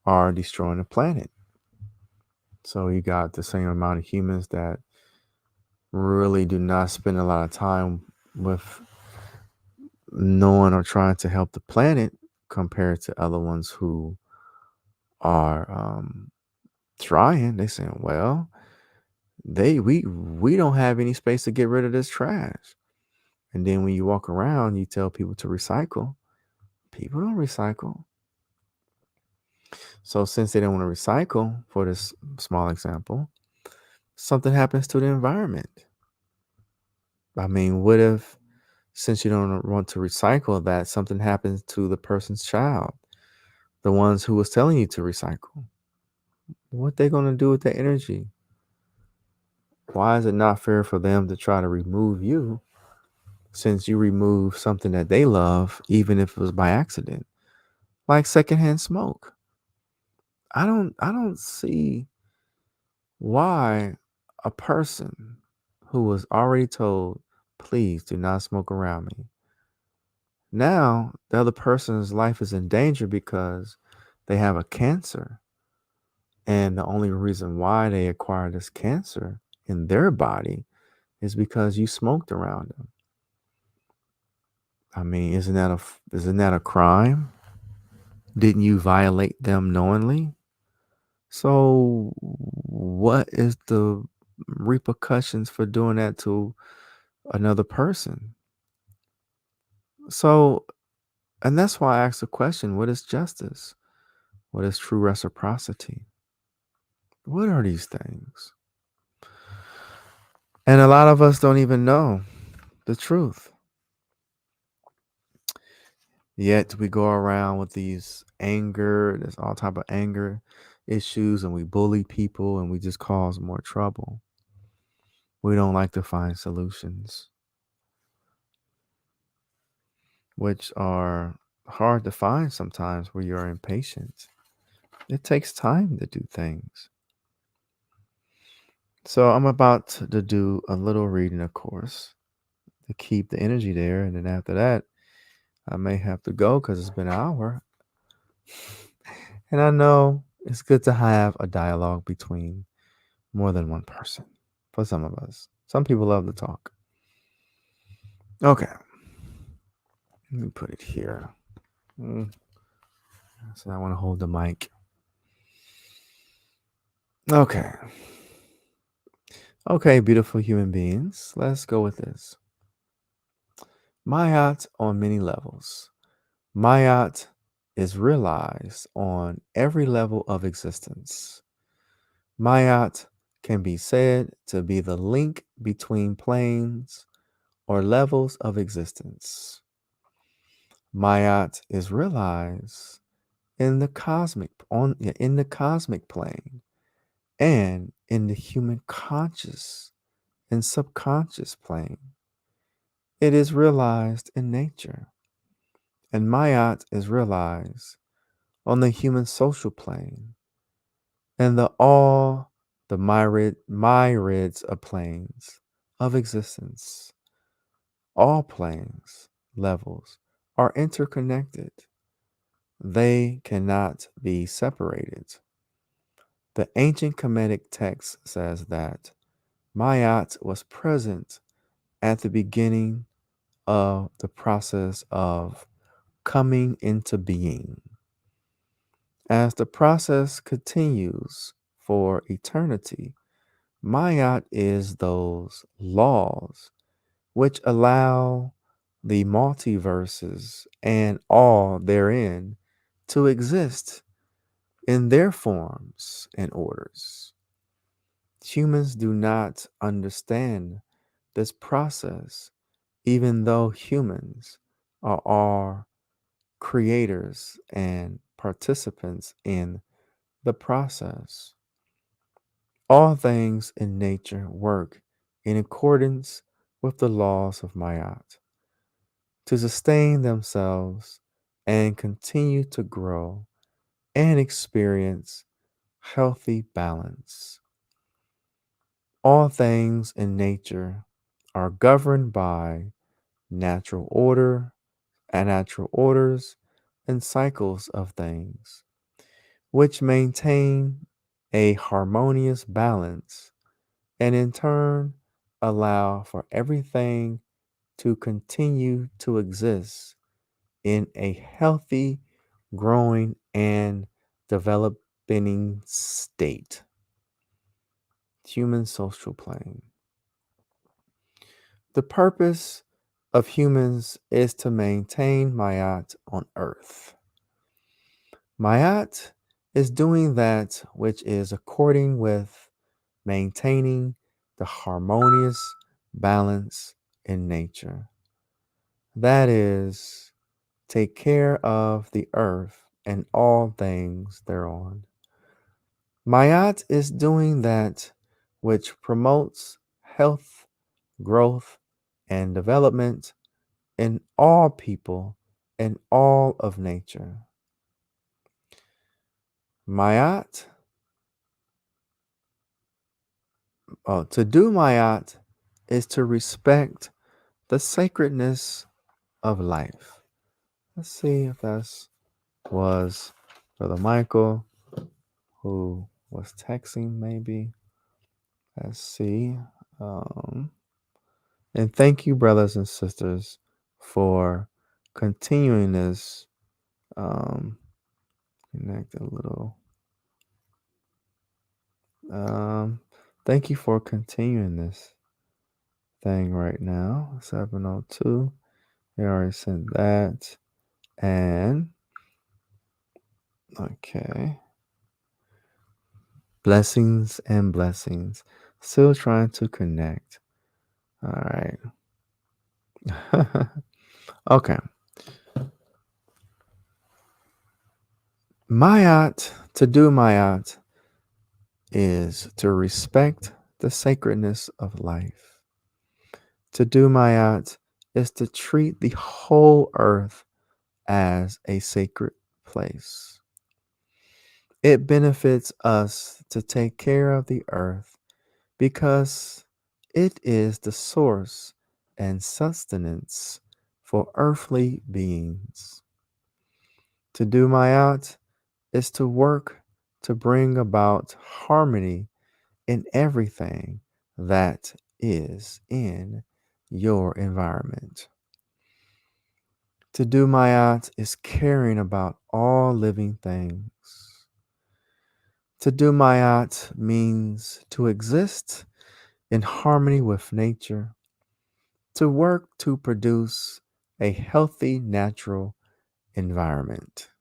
are destroying the planet. So you got the same amount of humans that really do not spend a lot of time with knowing or trying to help the planet compared to other ones who are trying. They saying, well, we don't have any space to get rid of this trash. And then when you walk around, you tell people to recycle. People don't recycle. So since they don't want to recycle, for this small example, something happens to the environment. I mean, what if since you don't want to recycle that something happens to the person's child, the ones who was telling you to recycle? What they going to do with that energy? Why is it not fair for them to try to remove you since you remove something that they love, even if it was by accident, like secondhand smoke? I don't see why a person who was already told, please do not smoke around me. Now the other person's life is in danger because they have a cancer. And the only reason why they acquired this cancer in their body is because you smoked around them. I mean, isn't that a crime? Didn't you violate them knowingly? So what is the repercussions for doing that to another person? So, and that's why I asked the question, what is justice? What is true reciprocity? What are these things? And a lot of us don't even know the truth. Yet we go around with these anger, there's all type of anger issues, and we bully people and we just cause more trouble. We don't like to find solutions, which are hard to find sometimes where you're impatient. It takes time to do things. So I'm about to do a little reading, of course, to keep the energy there. And then after that, I may have to go because it's been an hour. And I know it's good to have a dialogue between more than one person for some of us. Some people love to talk. Okay, let me put it here. So I want to hold the mic. Okay. Okay, beautiful human beings. Let's go with this. Mayat on many levels. Mayat is realized on every level of existence. Mayat can be said to be the link between planes or levels of existence. Mayat is realized in the cosmic plane and in the human conscious and subconscious plane. It is realized in nature, and Mayat is realized on the human social plane and the myriads of planes of existence. All planes, levels are interconnected. They cannot be separated. The ancient Kemetic text says that Mayat was present at the beginning of the process of coming into being. As the process continues for eternity, Mayat is those laws which allow the multiverses and all therein to exist in their forms and orders. Humans do not understand this process, even though humans are all creators and participants in the process. All things in nature work in accordance with the laws of Mayat to sustain themselves and continue to grow and experience healthy balance. All things in nature are governed by natural order and natural orders and cycles of things, which maintain a harmonious balance and in turn allow for everything to continue to exist in a healthy, growing, and developing state. Human social plane. The purpose of humans is to maintain Mayat on earth. Mayat is doing that which is according with maintaining the harmonious balance in nature. That is, take care of the earth and all things thereon. Mayat is doing that which promotes health, growth, and development in all people and all of nature. Mayat, to do Mayat is to respect the sacredness of life. Let's see if that's was Brother Michael who was texting maybe. Let's see. Um, and thank you, brothers and sisters, for continuing this. Um, Connect a little. Um, Thank you for continuing this thing right now. 702. They already sent that. And okay. Blessings and blessings. Still trying to connect. All right. Okay. Mayat, to do Mayat is to respect the sacredness of life. To do Mayat is to treat the whole earth as a sacred place. It benefits us to take care of the earth because it is the source and sustenance for earthly beings. To do Mayat is to work to bring about harmony in everything that is in your environment. To do Mayat is caring about all living things. To do Mayat means to exist in harmony with nature, to work to produce a healthy natural environment.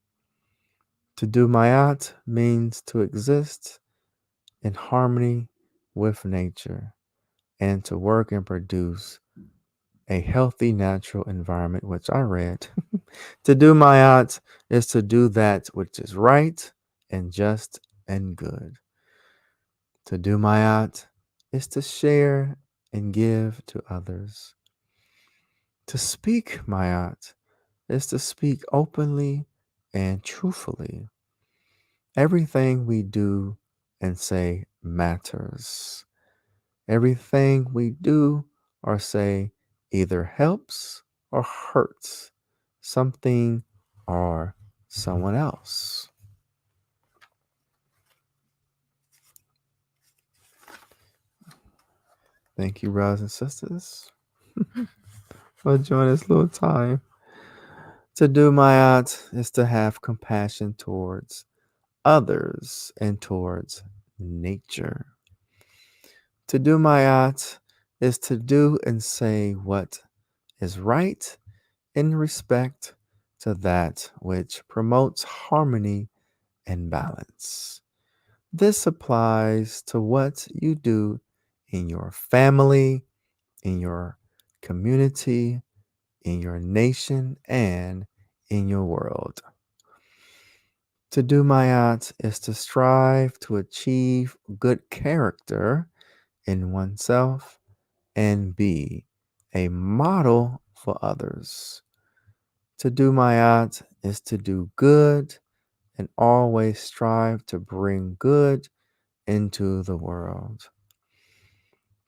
To do Mayat means to exist in harmony with nature and to work and produce a healthy natural environment, which I read. To do Mayat is to do that which is right and just and good. To do Mayat is to share and give to others. To speak Mayat is to speak openly and truthfully. Everything we do and say matters. Everything we do or say either helps or hurts something or someone else. Thank you, brothers and sisters, for joining this little time. To do mayat is to have compassion towards others and towards nature. To do mayat is to do and say what is right in respect to that which promotes harmony and balance. This applies to what you do in your family, in your community, in your nation, and in your world. To do mayat is to strive to achieve good character in oneself and be a model for others. To do mayat is to do good and always strive to bring good into the world.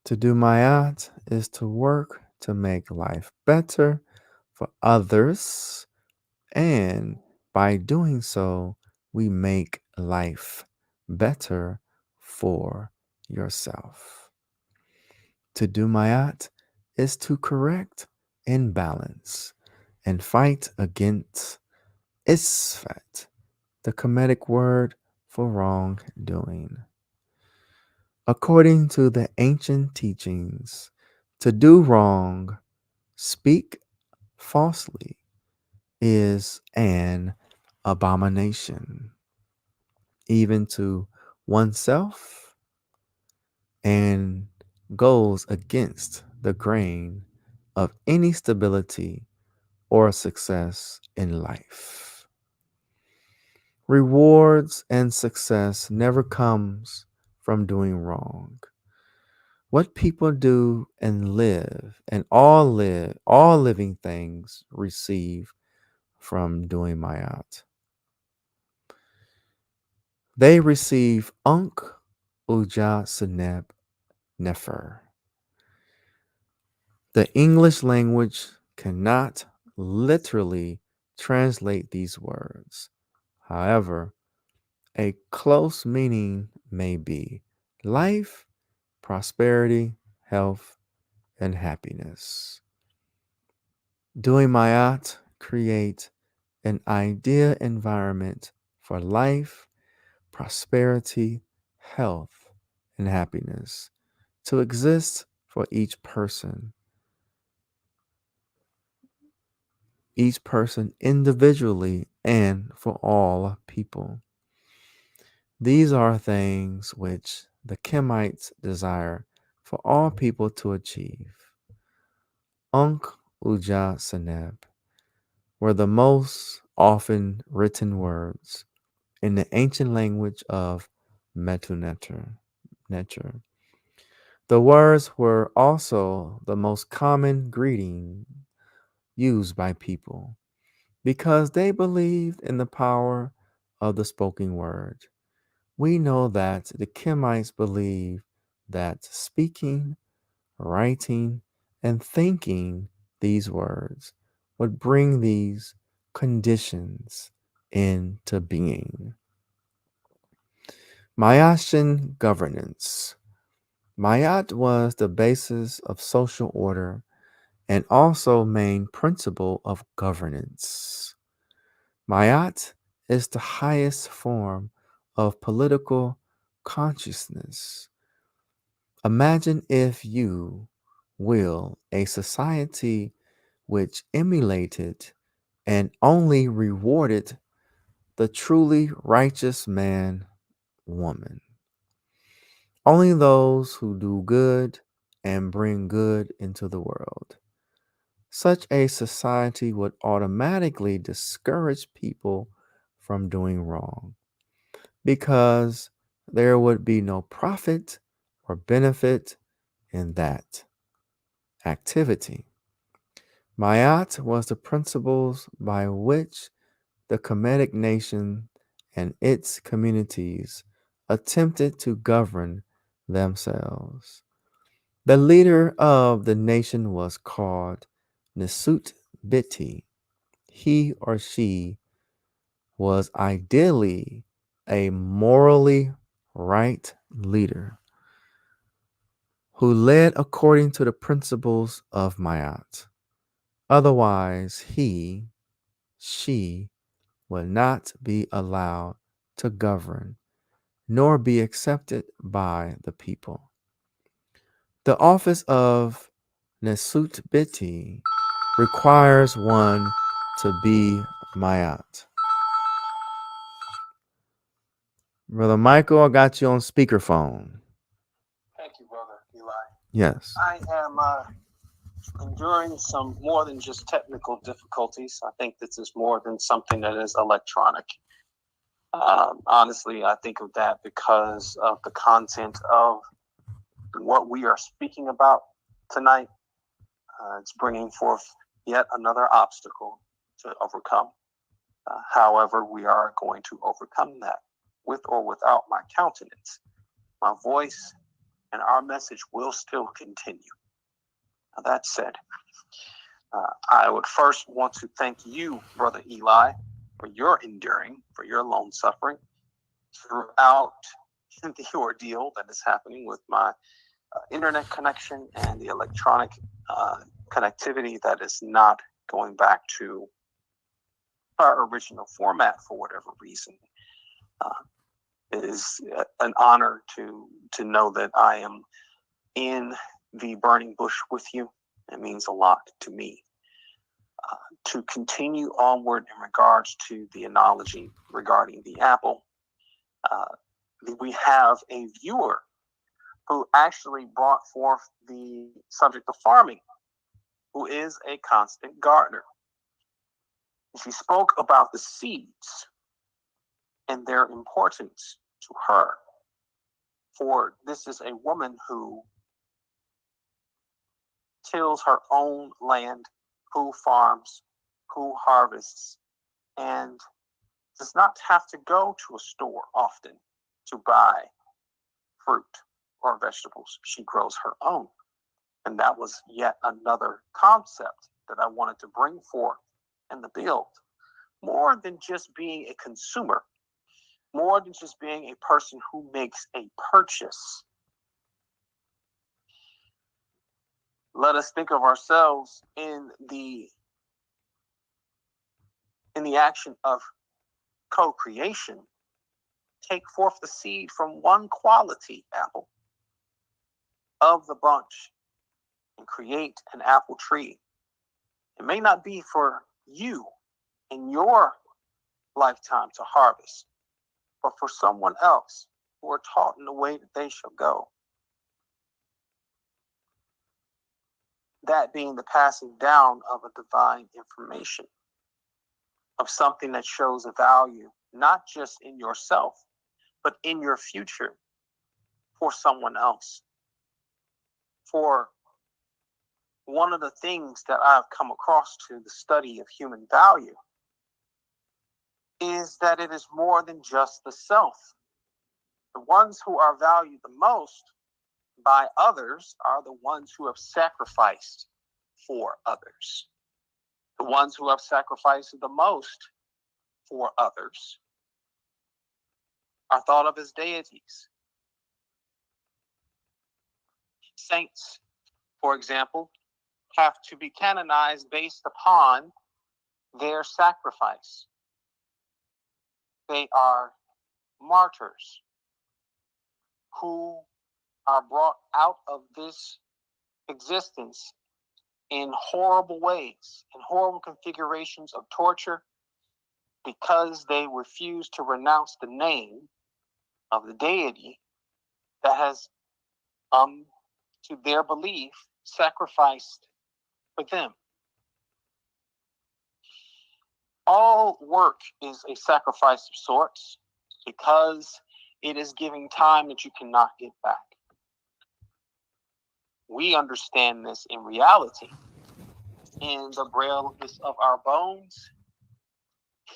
To do mayat is to work to make life better for others, and by doing so, we make life better for yourself. To do mayat is to correct imbalance and fight against isfat, the Kemetic word for wrongdoing. According to the ancient teachings, to do wrong, speak falsely, is an abomination, even to oneself, and goes against the grain of any stability or success in life. Rewards and success never comes from doing wrong. What people do and live, all living things receive from doing mayat. They receive unk uja seneb nefer. The English language cannot literally translate these words. However, a close meaning may be life, prosperity, health, and happiness. Doing mayat create an ideal environment for life, prosperity, health, and happiness to exist for each person individually and for all people. These are things which the Kemites desire for all people to achieve. Unk Uja Seneb were the most often written words in the ancient language of Metuneter. The words were also the most common greeting used by people because they believed in the power of the spoken word. We know that the Kemites believed that speaking, writing, and thinking these words would bring these conditions into being. Mayatian governance. Mayat was the basis of social order and also main principle of governance. Mayat is the highest form of political consciousness. Imagine, if you will, a society which emulated and only rewarded the truly righteous man, woman. Only those who do good and bring good into the world. Such a society would automatically discourage people from doing wrong because there would be no profit or benefit in that activity. Mayat was the principles by which the Kemetic nation and its communities attempted to govern themselves. The leader of the nation was called Nisut Biti. He or she was ideally a morally right leader who led according to the principles of Mayat. Otherwise, she will not be allowed to govern, nor be accepted by the people. The office of Nesut Biti requires one to be Mayat. Brother Michael, I got you on speakerphone. Thank you, Brother Eli. Yes. I am enduring some more than just technical difficulties. I think this is more than something that is electronic. Honestly, I think of that because of the content of what we are speaking about tonight. It's bringing forth yet another obstacle to overcome. However, we are going to overcome that with or without my countenance. My voice and our message will still continue. Now, that said, I would first want to thank you, Brother Eli, for your enduring, for your long suffering throughout the ordeal that is happening with my internet connection and the electronic connectivity that is not going back to our original format for whatever reason. It is an honor to know that I am in the burning bush with you. It means a lot to me. To continue onward in regards to the analogy regarding the apple, we have a viewer who actually brought forth the subject of farming, who is a constant gardener. She spoke about the seeds and their importance to her. For this is a woman who tills her own land, who farms, who harvests, and does not have to go to a store often to buy fruit or vegetables. She grows her own. And that was yet another concept that I wanted to bring forth in the build. More than just being a consumer, more than just being a person who makes a purchase. Let us think of ourselves in the action of co-creation. Take forth the seed from one quality apple of the bunch and create an apple tree. It may not be for you in your lifetime to harvest, but for someone else who are taught in the way that they shall go. That being the passing down of a divine information, of something that shows a value, not just in yourself, but in your future for someone else. For one of the things that I've come across to the study of human value is that it is more than just the self. The ones who are valued the most by others are the ones who have sacrificed for others. The ones who have sacrificed the most for others are thought of as deities. Saints, for example, have to be canonized based upon their sacrifice. They are martyrs who are brought out of this existence in horrible ways, in horrible configurations of torture, because they refuse to renounce the name of the deity that has, to their belief, sacrificed for them. All work is a sacrifice of sorts because it is giving time that you cannot get back. We understand this in reality, in the brailness of our bones,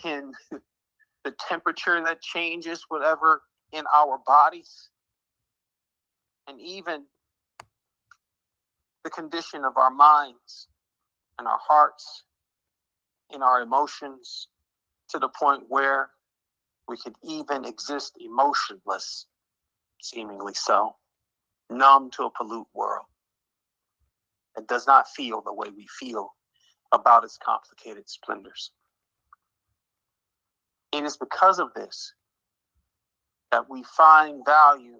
in the temperature that changes whatever in our bodies, and even the condition of our minds and our hearts, in our emotions, to the point where we could even exist emotionless, seemingly so. numb to a pollute world that does not feel the way we feel about its complicated splendors. It is because of this that we find value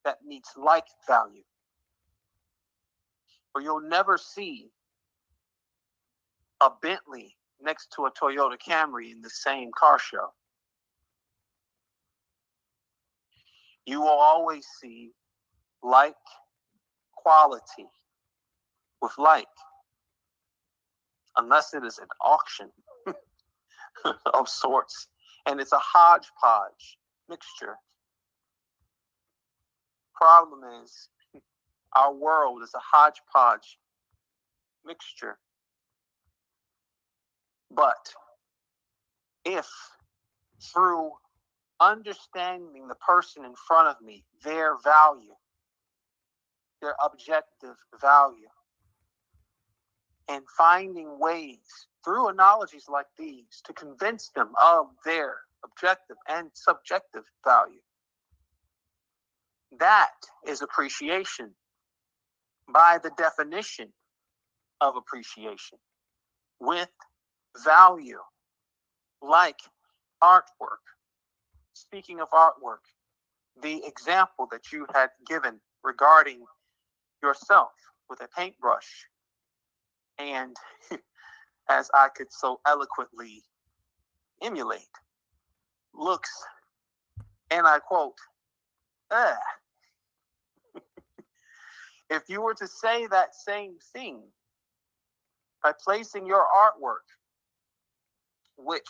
that meets like value. Or you'll never see a Bentley next to a Toyota Camry in the same car show. You will always see like quality with like, unless it is an auction of sorts, and it's a hodgepodge mixture. Problem is, our world is a hodgepodge mixture. But if through understanding the person in front of me, their value, their objective value, and finding ways through analogies like these to convince them of their objective and subjective value, that is appreciation by the definition of appreciation, with value, like artwork. Speaking of artwork, the example that you had given regarding yourself with a paintbrush, and as I could so eloquently emulate, looks, and I quote, ugh. If you were to say that same thing by placing your artwork, which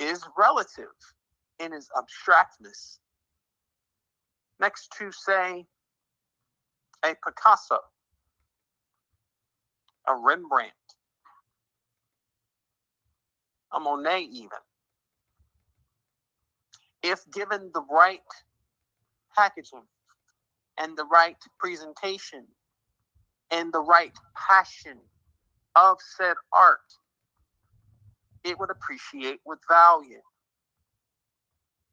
is relative in its abstractness, next to, say, a Picasso, a Rembrandt, a Monet even, if given the right packaging and the right presentation and the right passion of said art, it would appreciate with value.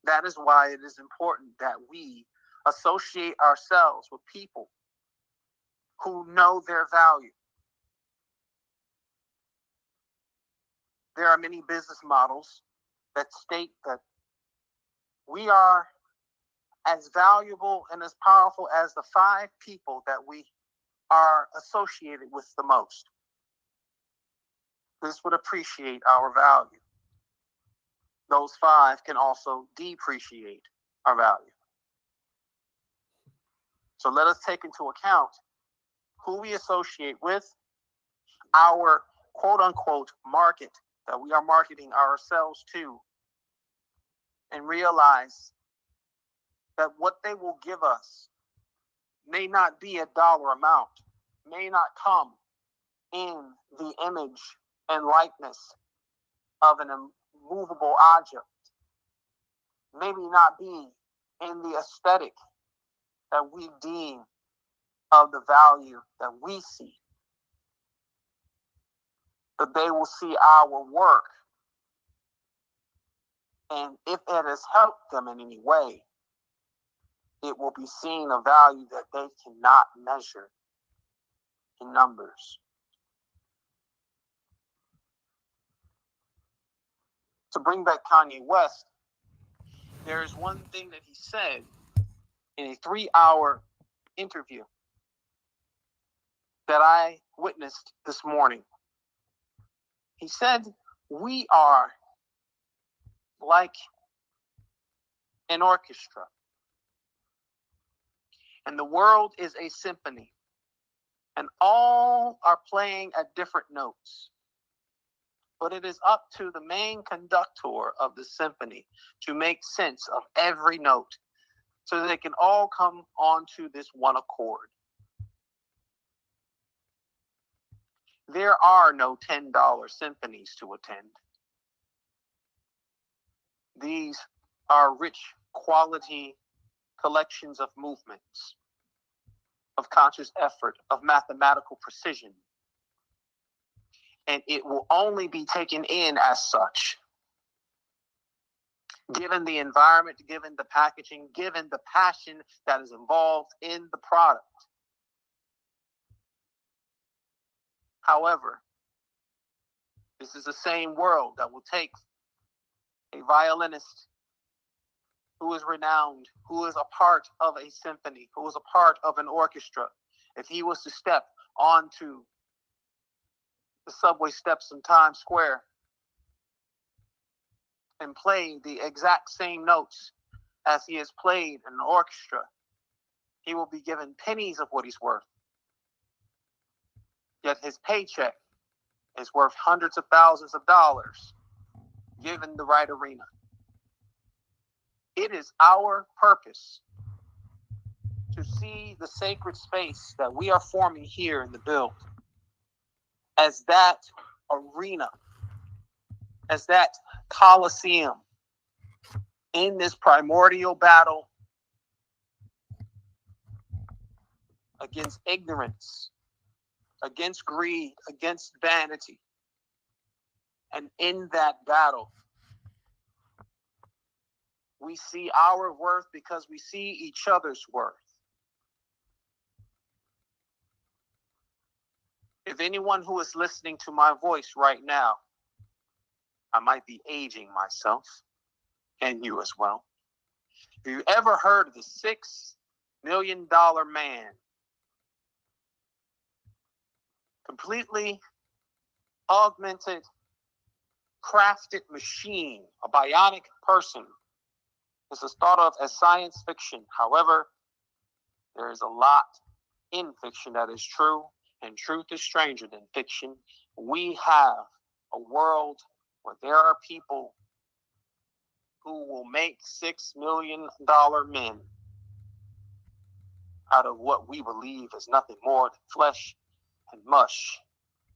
That is why it is important that we associate ourselves with people who know their value. There are many business models that state that we are as valuable and as powerful as the 5 people that we are associated with the most. This would appreciate our value. Those 5 can also depreciate our value. So let us take into account who we associate with, our quote unquote market that we are marketing ourselves to, and realize that what they will give us may not be a dollar amount, may not come in the image and likeness of an immovable object, maybe not be in the aesthetic that we deem of the value that we see. But they will see our work, and if it has helped them in any way, it will be seen a value that they cannot measure in numbers. To bring back Kanye West, there is one thing that he said in a 3-hour interview that I witnessed this morning. He said, we are like an orchestra, and the world is a symphony, and all are playing at different notes. But it is up to the main conductor of the symphony to make sense of every note so that they can all come onto this one accord. There are no $10 symphonies to attend. These are rich quality collections of movements, of conscious effort, of mathematical precision. And it will only be taken in as such given the environment, given the packaging, given the passion that is involved in the product. However, this is the same world that will take a violinist who is renowned, who is a part of a symphony, who is a part of an orchestra. If he was to step onto the subway steps in Times Square and play the exact same notes as he has played in an orchestra, he will be given pennies of what he's worth. Yet his paycheck is worth hundreds of thousands of dollars, given the right arena. It is our purpose to see the sacred space that we are forming here in the build as that arena, as that coliseum in this primordial battle against ignorance, against greed, against vanity. And in that battle, we see our worth because we see each other's worth. If anyone who is listening to my voice right now, I might be aging myself, and you as well. Have you ever heard of the $6 million man? Completely augmented, crafted machine, a bionic person. This is thought of as science fiction. However, there is a lot in fiction that is true, and truth is stranger than fiction. We have a world where there are people who will make $6 million men out of what we believe is nothing more than flesh and mush.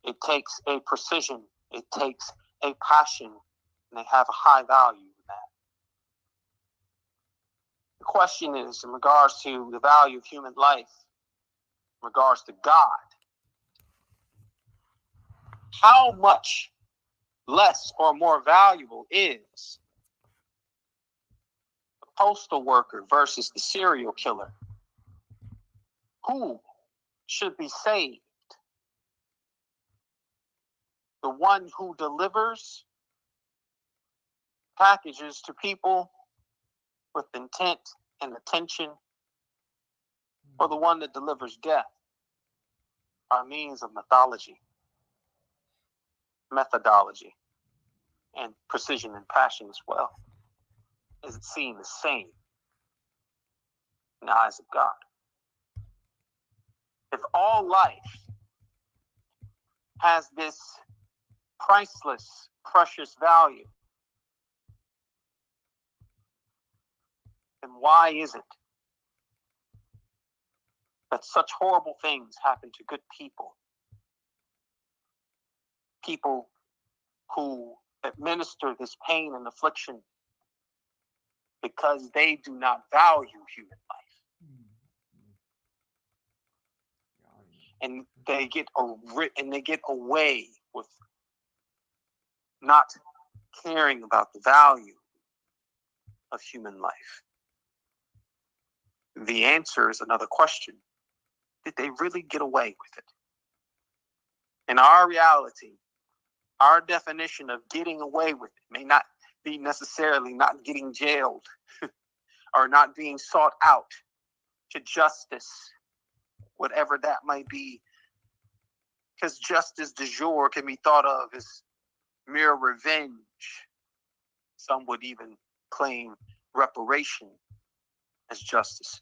It takes a precision, it takes a passion, and they have a high value in that. The question is, in regards to the value of human life, in regards to God, how much less or more valuable is the postal worker versus the serial killer? Who should be saved? The one who delivers packages to people with intent and attention, or the one that delivers death by means of methodology, and precision and passion as well? Is it seen the same in the eyes of God? If all life has this priceless, precious value, then why is it that such horrible things happen to good people? People who administer this pain and affliction because they do not value human life. And they get away with not caring about the value of human life. The answer is another question. Did they really get away with it? In our reality, our definition of getting away with it may not be necessarily not getting jailed or not being sought out to justice, whatever that might be. Because justice du jour can be thought of as mere revenge. Some would even claim reparation as justice.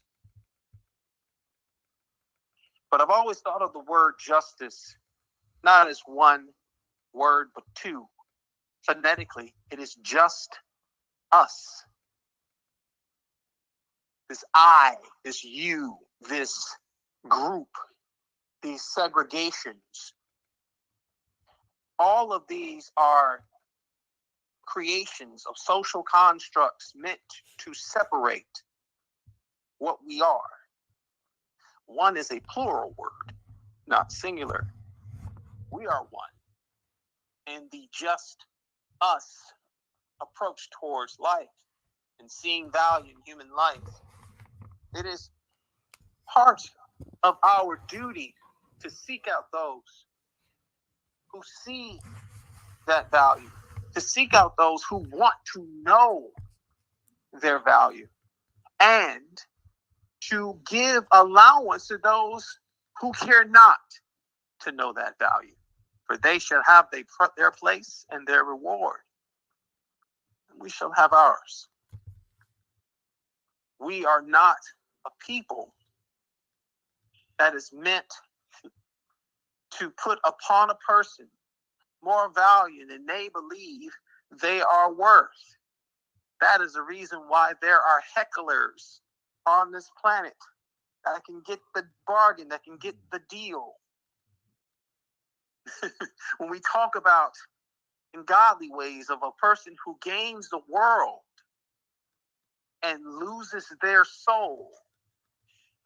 But I've always thought of the word justice not as one word, but two. Phonetically, it is just us. This I, this you, this group, these segregations. All of these are creations of social constructs meant to separate what we are. One is a plural word, not singular. We are one. And the just us approach towards life and seeing value in human life, it is part of our duty to seek out those who see that value, to seek out those who want to know their value, and to give allowance to those who care not to know that value, for they shall have their place and their reward, and we shall have ours. We are not a people that is meant to put upon a person more value than they believe they are worth. That is the reason why there are hecklers on this planet that can get the bargain, that can get the deal. When we talk about in godly ways of a person who gains the world and loses their soul,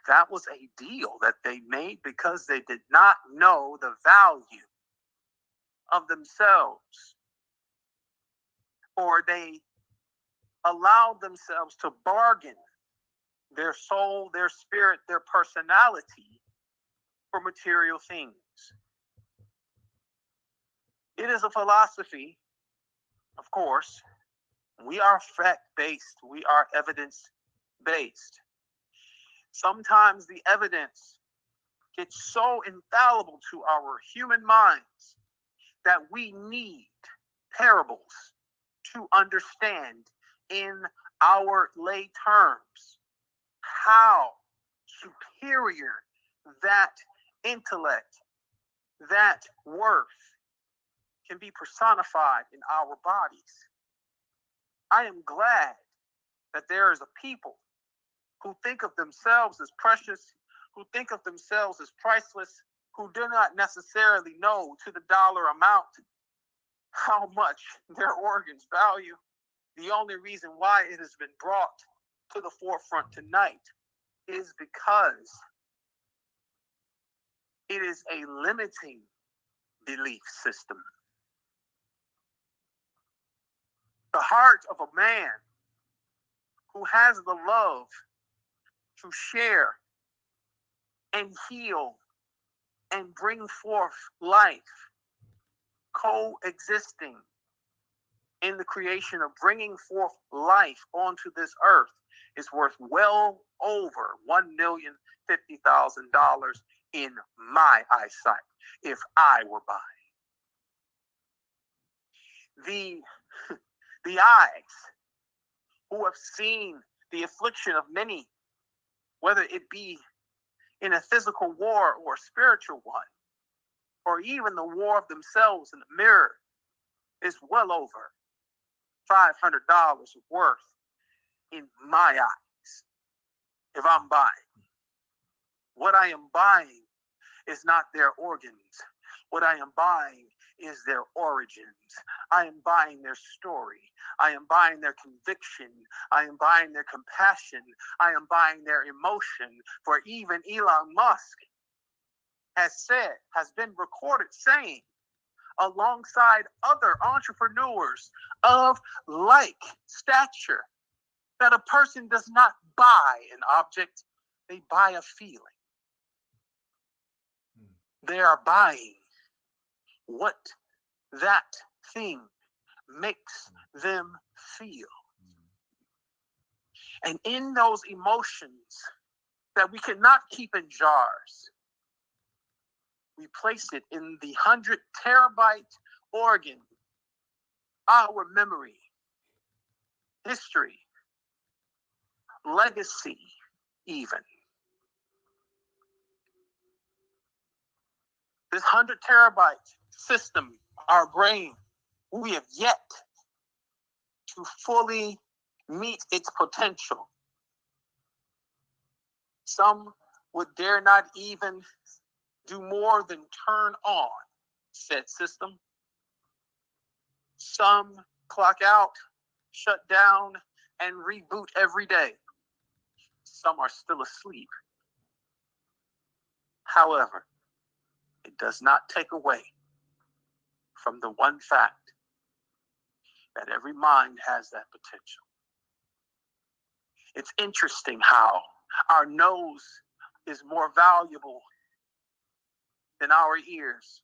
that was a deal that they made because they did not know the value of themselves, or they allowed themselves to bargain their soul, their spirit, their personality for material things. It is a philosophy, of course. We are fact-based. We are evidence-based. Sometimes the evidence gets so infallible to our human minds that we need parables to understand in our lay terms how superior that intellect, that worth can be personified in our bodies. I am glad that there is a people who think of themselves as precious, who think of themselves as priceless, who do not necessarily know to the dollar amount how much their organs value. The only reason why it has been brought to the forefront tonight is because it is a limiting belief system. The heart of a man who has the love to share and heal and bring forth life, coexisting in the creation of bringing forth life onto this earth, is worth well over $1,050,000 in my eyesight, if I were by. The eyes who have seen the affliction of many, whether it be in a physical war or a spiritual one, or even the war of themselves in the mirror, is well over $500 worth in my eyes if I'm buying. What I am buying is not their organs. What I am buying is their origins. I am buying their story. I am buying their conviction. I am buying their compassion. I am buying their emotion. For even Elon Musk has been recorded saying, alongside other entrepreneurs of like stature, that a person does not buy an object, they buy a feeling. They are buying what that thing makes them feel. And in those emotions that we cannot keep in jars, we place it in the 100 terabyte organ, our memory, history, legacy, even. This 100 terabyte system, our brain, we have yet to fully meet its potential. Some would dare not even do more than turn on said system. Some clock out, shut down, and reboot every day. Some are still asleep. However, it does not take away from the one fact that every mind has that potential. It's interesting how our nose is more valuable than our ears,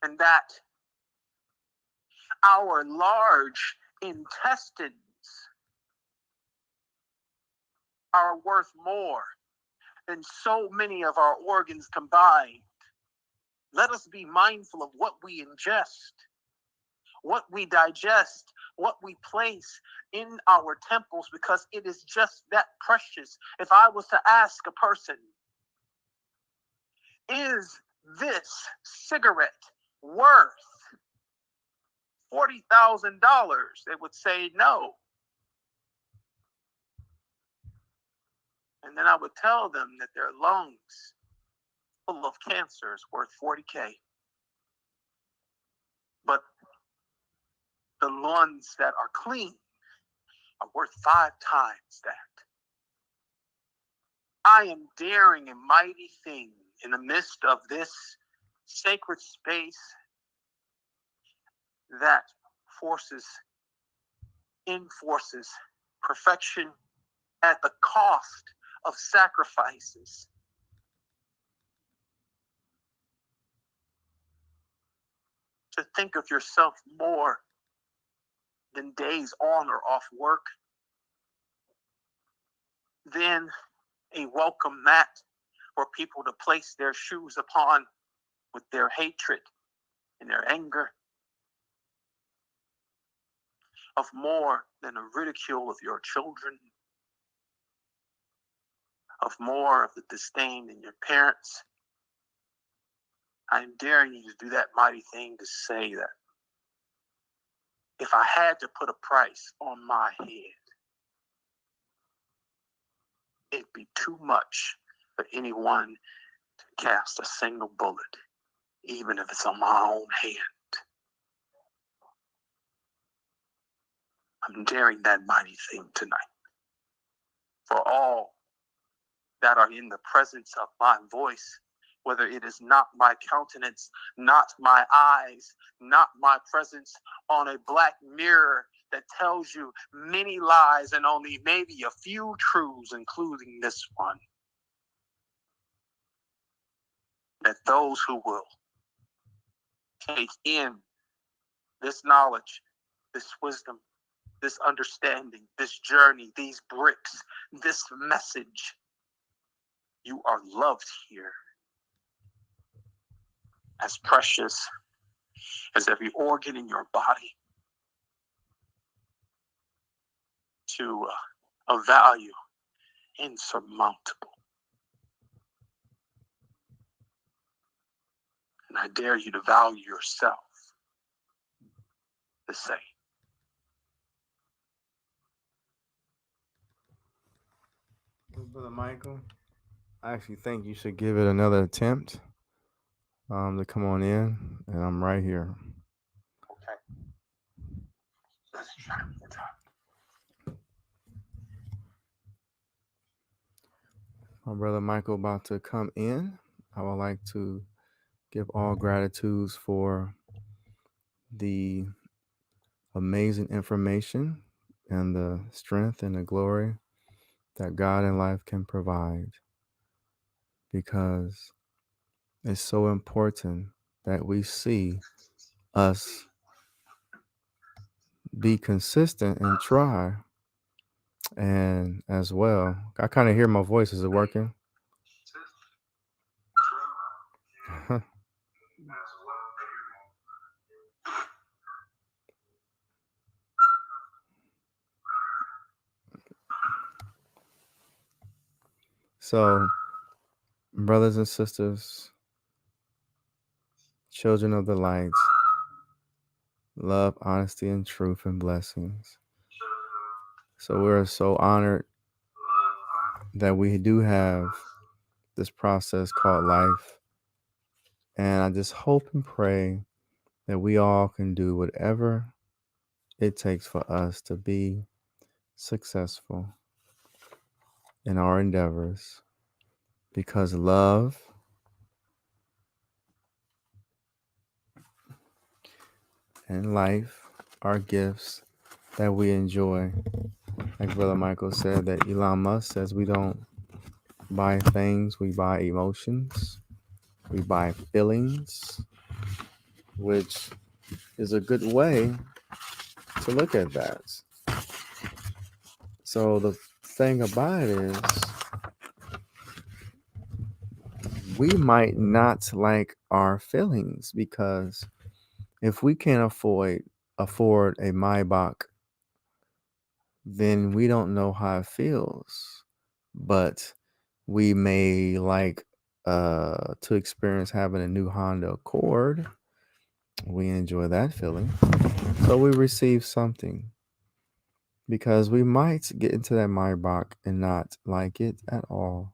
and that our large intestines are worth more than so many of our organs combined. Let us be mindful of what we ingest, what we digest, what we place in our temples, because it is just that precious. If I was to ask a person, is this cigarette worth $40,000? They would say no. And then I would tell them that their lungs full of cancer is worth $40K. But the ones that are clean are worth 5 times that. I am daring a mighty thing in the midst of this sacred space that enforces perfection at the cost of sacrifices. To think of yourself more than days on or off work, than a welcome mat for people to place their shoes upon with their hatred and their anger, of more than a ridicule of your children, of more of the disdain in your parents. I am daring you to do that mighty thing, to say that if I had to put a price on my head, it'd be too much for anyone to cast a single bullet, even if it's on my own hand. I'm daring that mighty thing tonight. For all that are in the presence of my voice, whether it is not my countenance, not my eyes, not my presence on a black mirror that tells you many lies and only maybe a few truths, including this one. That those who will take in this knowledge, this wisdom, this understanding, this journey, these bricks, this message, you are loved here, as precious as every organ in your body, to a value insurmountable. And I dare you to value yourself the same. Brother Michael, I actually think you should give it another attempt to come on in, and I'm right here. Okay. Let's try one more time. My brother Michael about to come in. I would like to give all gratitudes for the amazing information and the strength and the glory that God in life can provide, because it's so important that we see us be consistent and try. And as well, I kind of hear my voice. Is it working? So, brothers and sisters, children of the light, love, honesty, and truth and blessings. So we're so honored that we do have this process called life. And I just hope and pray that we all can do whatever it takes for us to be successful in our endeavors, because love and life are gifts that we enjoy Like Brother Michael said, that Elon Musk says we don't buy things, we buy emotions, we buy feelings, which is a good way to look at that. So the thing about it is, we might not like our feelings because if we can't afford a Maybach, then we don't know how it feels. But we may like to experience having a new Honda Accord. We enjoy that feeling. So we receive something because we might get into that Maybach and not like it at all.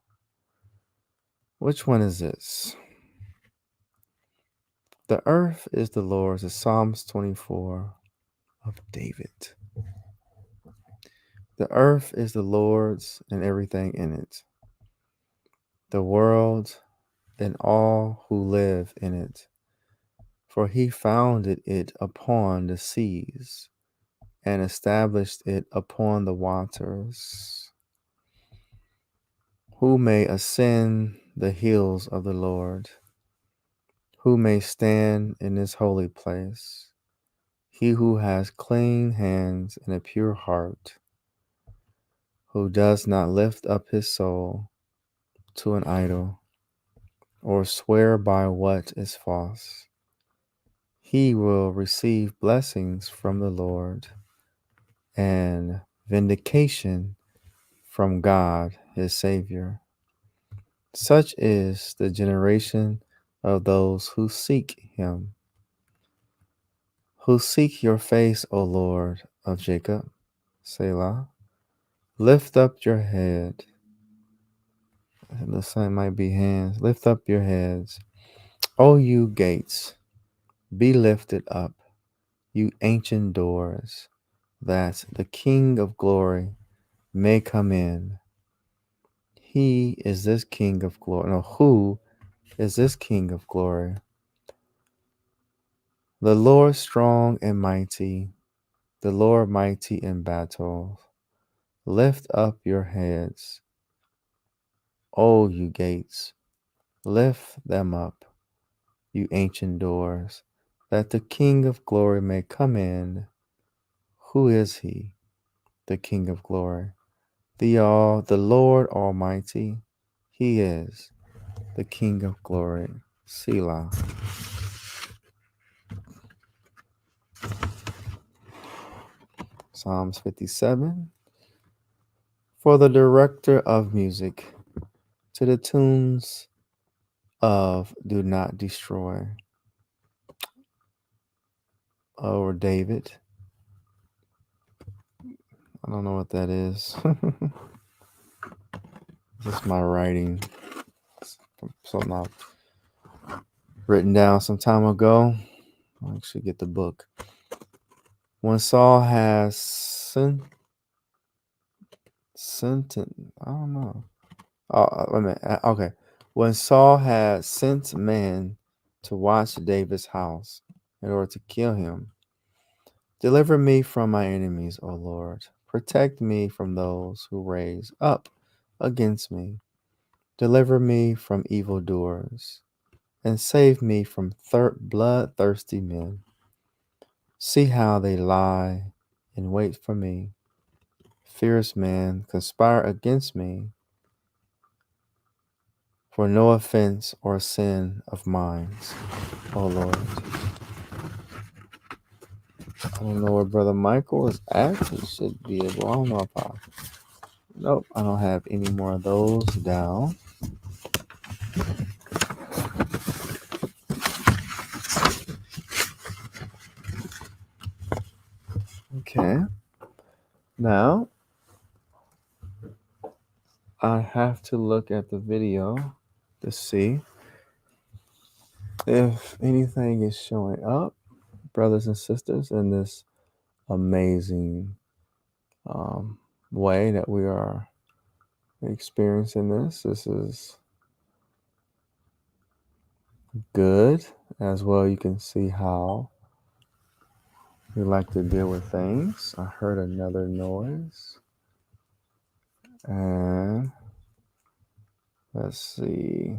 Which one is this? The earth is the Lord's, it's Psalms 24 of David. The earth is the Lord's and everything in it, the world and all who live in it. For he founded it upon the seas and established it upon the waters. Who may ascend the hills of the Lord? Who may stand in his holy place? He who has clean hands and a pure heart, who does not lift up his soul to an idol or swear by what is false. He will receive blessings from the Lord and vindication from God his Savior. Such is the generation of those who seek him, who seek your face, O Lord of Jacob. Selah. Lift up your head. The sun might be hands. Lift up your heads, O you gates. Be lifted up, you ancient doors, that the King of glory may come in. He is this King of glory. No, who is this King of glory? The Lord strong and mighty, the Lord mighty in battle. Lift up your heads, O you gates. Lift them up, you ancient doors, that the King of glory may come in. Who is he, the King of glory? The Lord Almighty. He is the King of glory. Selah. Psalms 57. For the director of music, to the tunes of Do Not Destroy, or David. I don't know what that is. Just my writing. Something I've written down some time ago. I'll actually get the book. When Saul has sent, I don't know. Oh, wait a minute. Okay. When Saul had sent men to watch David's house in order to kill him, deliver me from my enemies, O Lord. Protect me from those who raise up against me. Deliver me from evildoers, and save me from bloodthirsty men. See how they lie in wait for me. Fierce men conspire against me for no offense or sin of mine, O Lord. I don't know where Brother Michael is at. He should be able. I don't know if I. Nope, I don't have any more of those down. Okay. Now, I have to look at the video to see if anything is showing up, brothers and sisters, in this amazing way that we are experiencing this. This is good as well. You can see how we like to deal with things. I heard another noise. And let's see.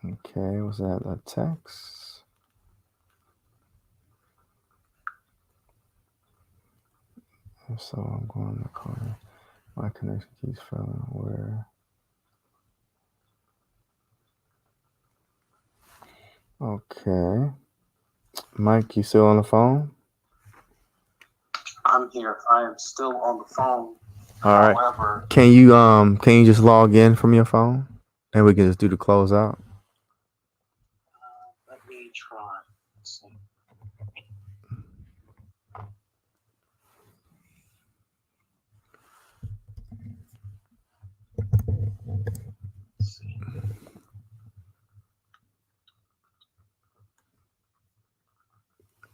Okay, was that a text? So I'm going to call it. My connection keeps failing. Where? Okay. Mike, you still on the phone? I'm here. I am still on the phone. All right. However, Can you just log in from your phone, and we can just do the closeout? let me try. Let's see.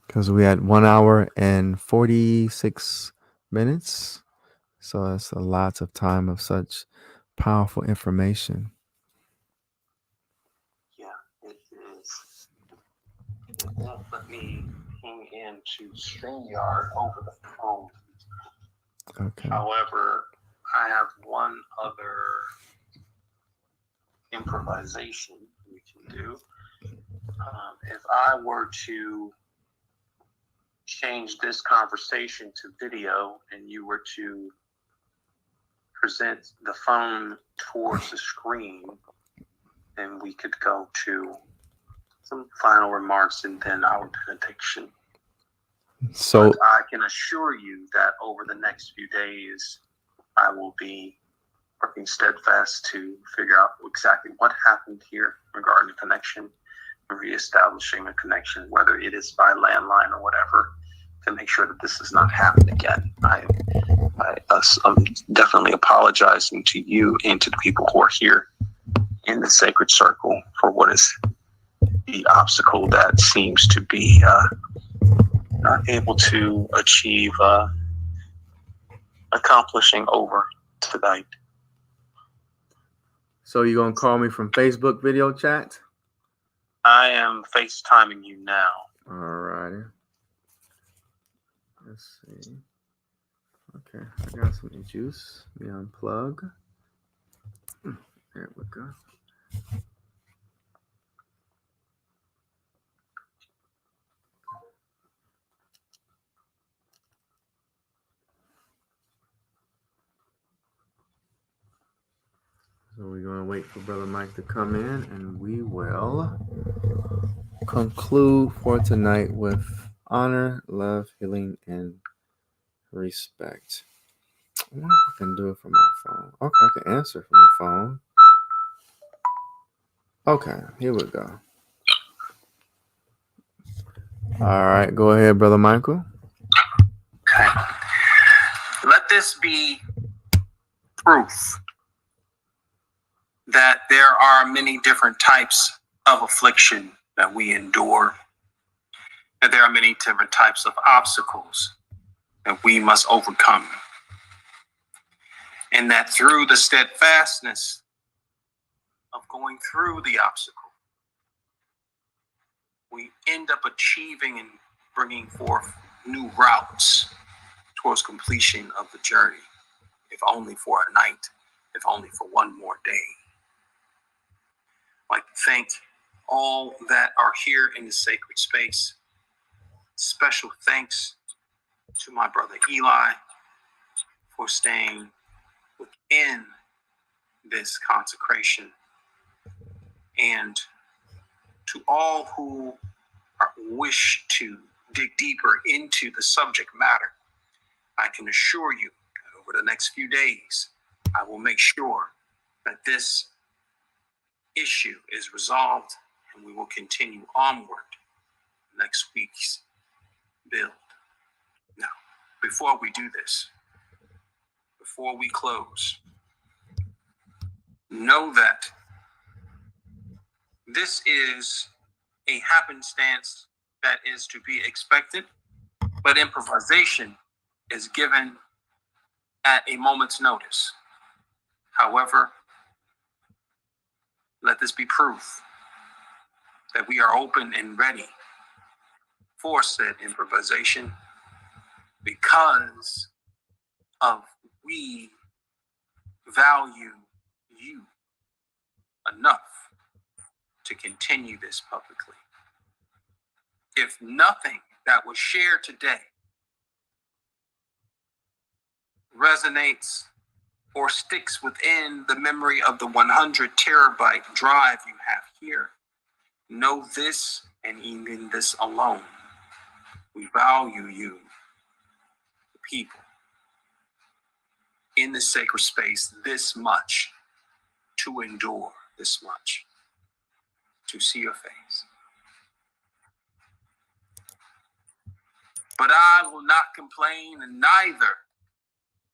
Because we had 1 hour and 46 minutes. So that's a lot of time of such powerful information. Yeah, it is. It won't let me ping into StreamYard over the phone. Okay. However, I have one other improvisation we can do. If I were to change this conversation to video and you were to present the phone towards the screen, then we could go to some final remarks and then our benediction. So but I can assure you that over the next few days, I will be working steadfast to figure out exactly what happened here regarding the connection and reestablishing a connection, whether it is by landline or whatever, to make sure that this does not happen again. I'm definitely apologizing to you and to the people who are here in the sacred circle for what is the obstacle that seems to be not able to achieve accomplishing over tonight. So you gonna call me from Facebook video chat? I am FaceTiming you now. All righty. Let's see. Okay, I got some juice. Let me unplug. There we go. So we're going to wait for Brother Mike to come in, and we will conclude for tonight with honor, love, healing, and respect. I wonder if I can do it from my phone. Okay, I can answer from the phone. Okay, here we go. All right, go ahead, Brother Michael. Okay. Let this be proof that there are many different types of affliction that we endure, that there are many different types of obstacles that we must overcome, and that through the steadfastness of going through the obstacle, we end up achieving and bringing forth new routes towards completion of the journey, if only for a night, if only for one more day. I'd like to thank all that are here in the sacred space. Special thanks to my brother Eli for staying within this consecration, and to all who wish to dig deeper into the subject matter. I can assure you that over the next few days, I will make sure that this issue is resolved, and we will continue onward next week's build. Now, before we do this, before we close, know that this is a happenstance that is to be expected, but improvisation is given at a moment's notice. However, let this be proof that we are open and ready for said improvisation because of we value you enough to continue this publicly. If nothing that was shared today resonates or sticks within the memory of the 100 terabyte drive you have here, know this, and even this alone: we value you, the people, in this sacred space this much, to endure this much, to see your face. But I will not complain, and neither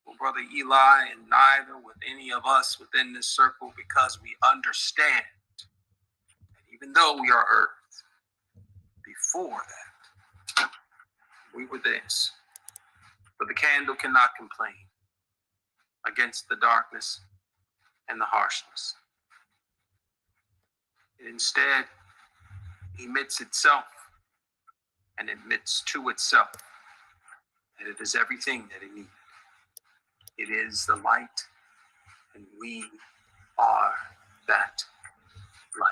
will Brother Eli, and neither with any of us within this circle, because we understand that even though we are earth, before that, we were this. But the candle cannot complain against the darkness and the harshness. It instead emits itself and admits to itself that it is everything that it needs. It is the light, and we are that light.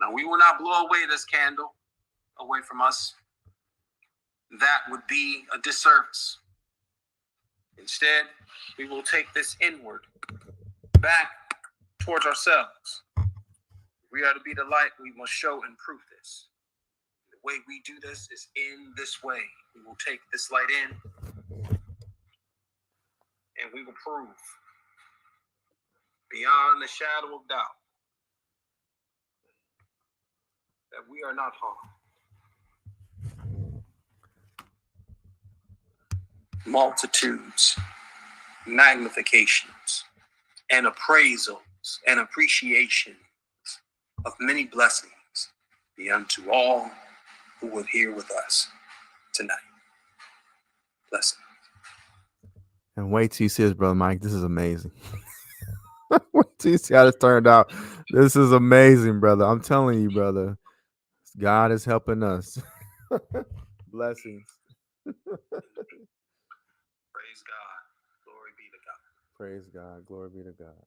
Now, we will not blow away this candle away from us. That would be a disservice. Instead, we will take this inward, back towards ourselves. If we are to be the light, we must show and prove this. The way we do this is in this way. We will take this light in, and we will prove beyond the shadow of doubt that we are not harmed. Multitudes, magnifications, and appraisals and appreciations of many blessings be unto all who were here with us tonight. Blessings. And wait till you see this, Brother Mike. This is amazing. Wait till you see how this turned out. This is amazing, brother. I'm telling you, brother. God is helping us. Blessings. Praise God. Glory be to God. Praise God. Glory be to God.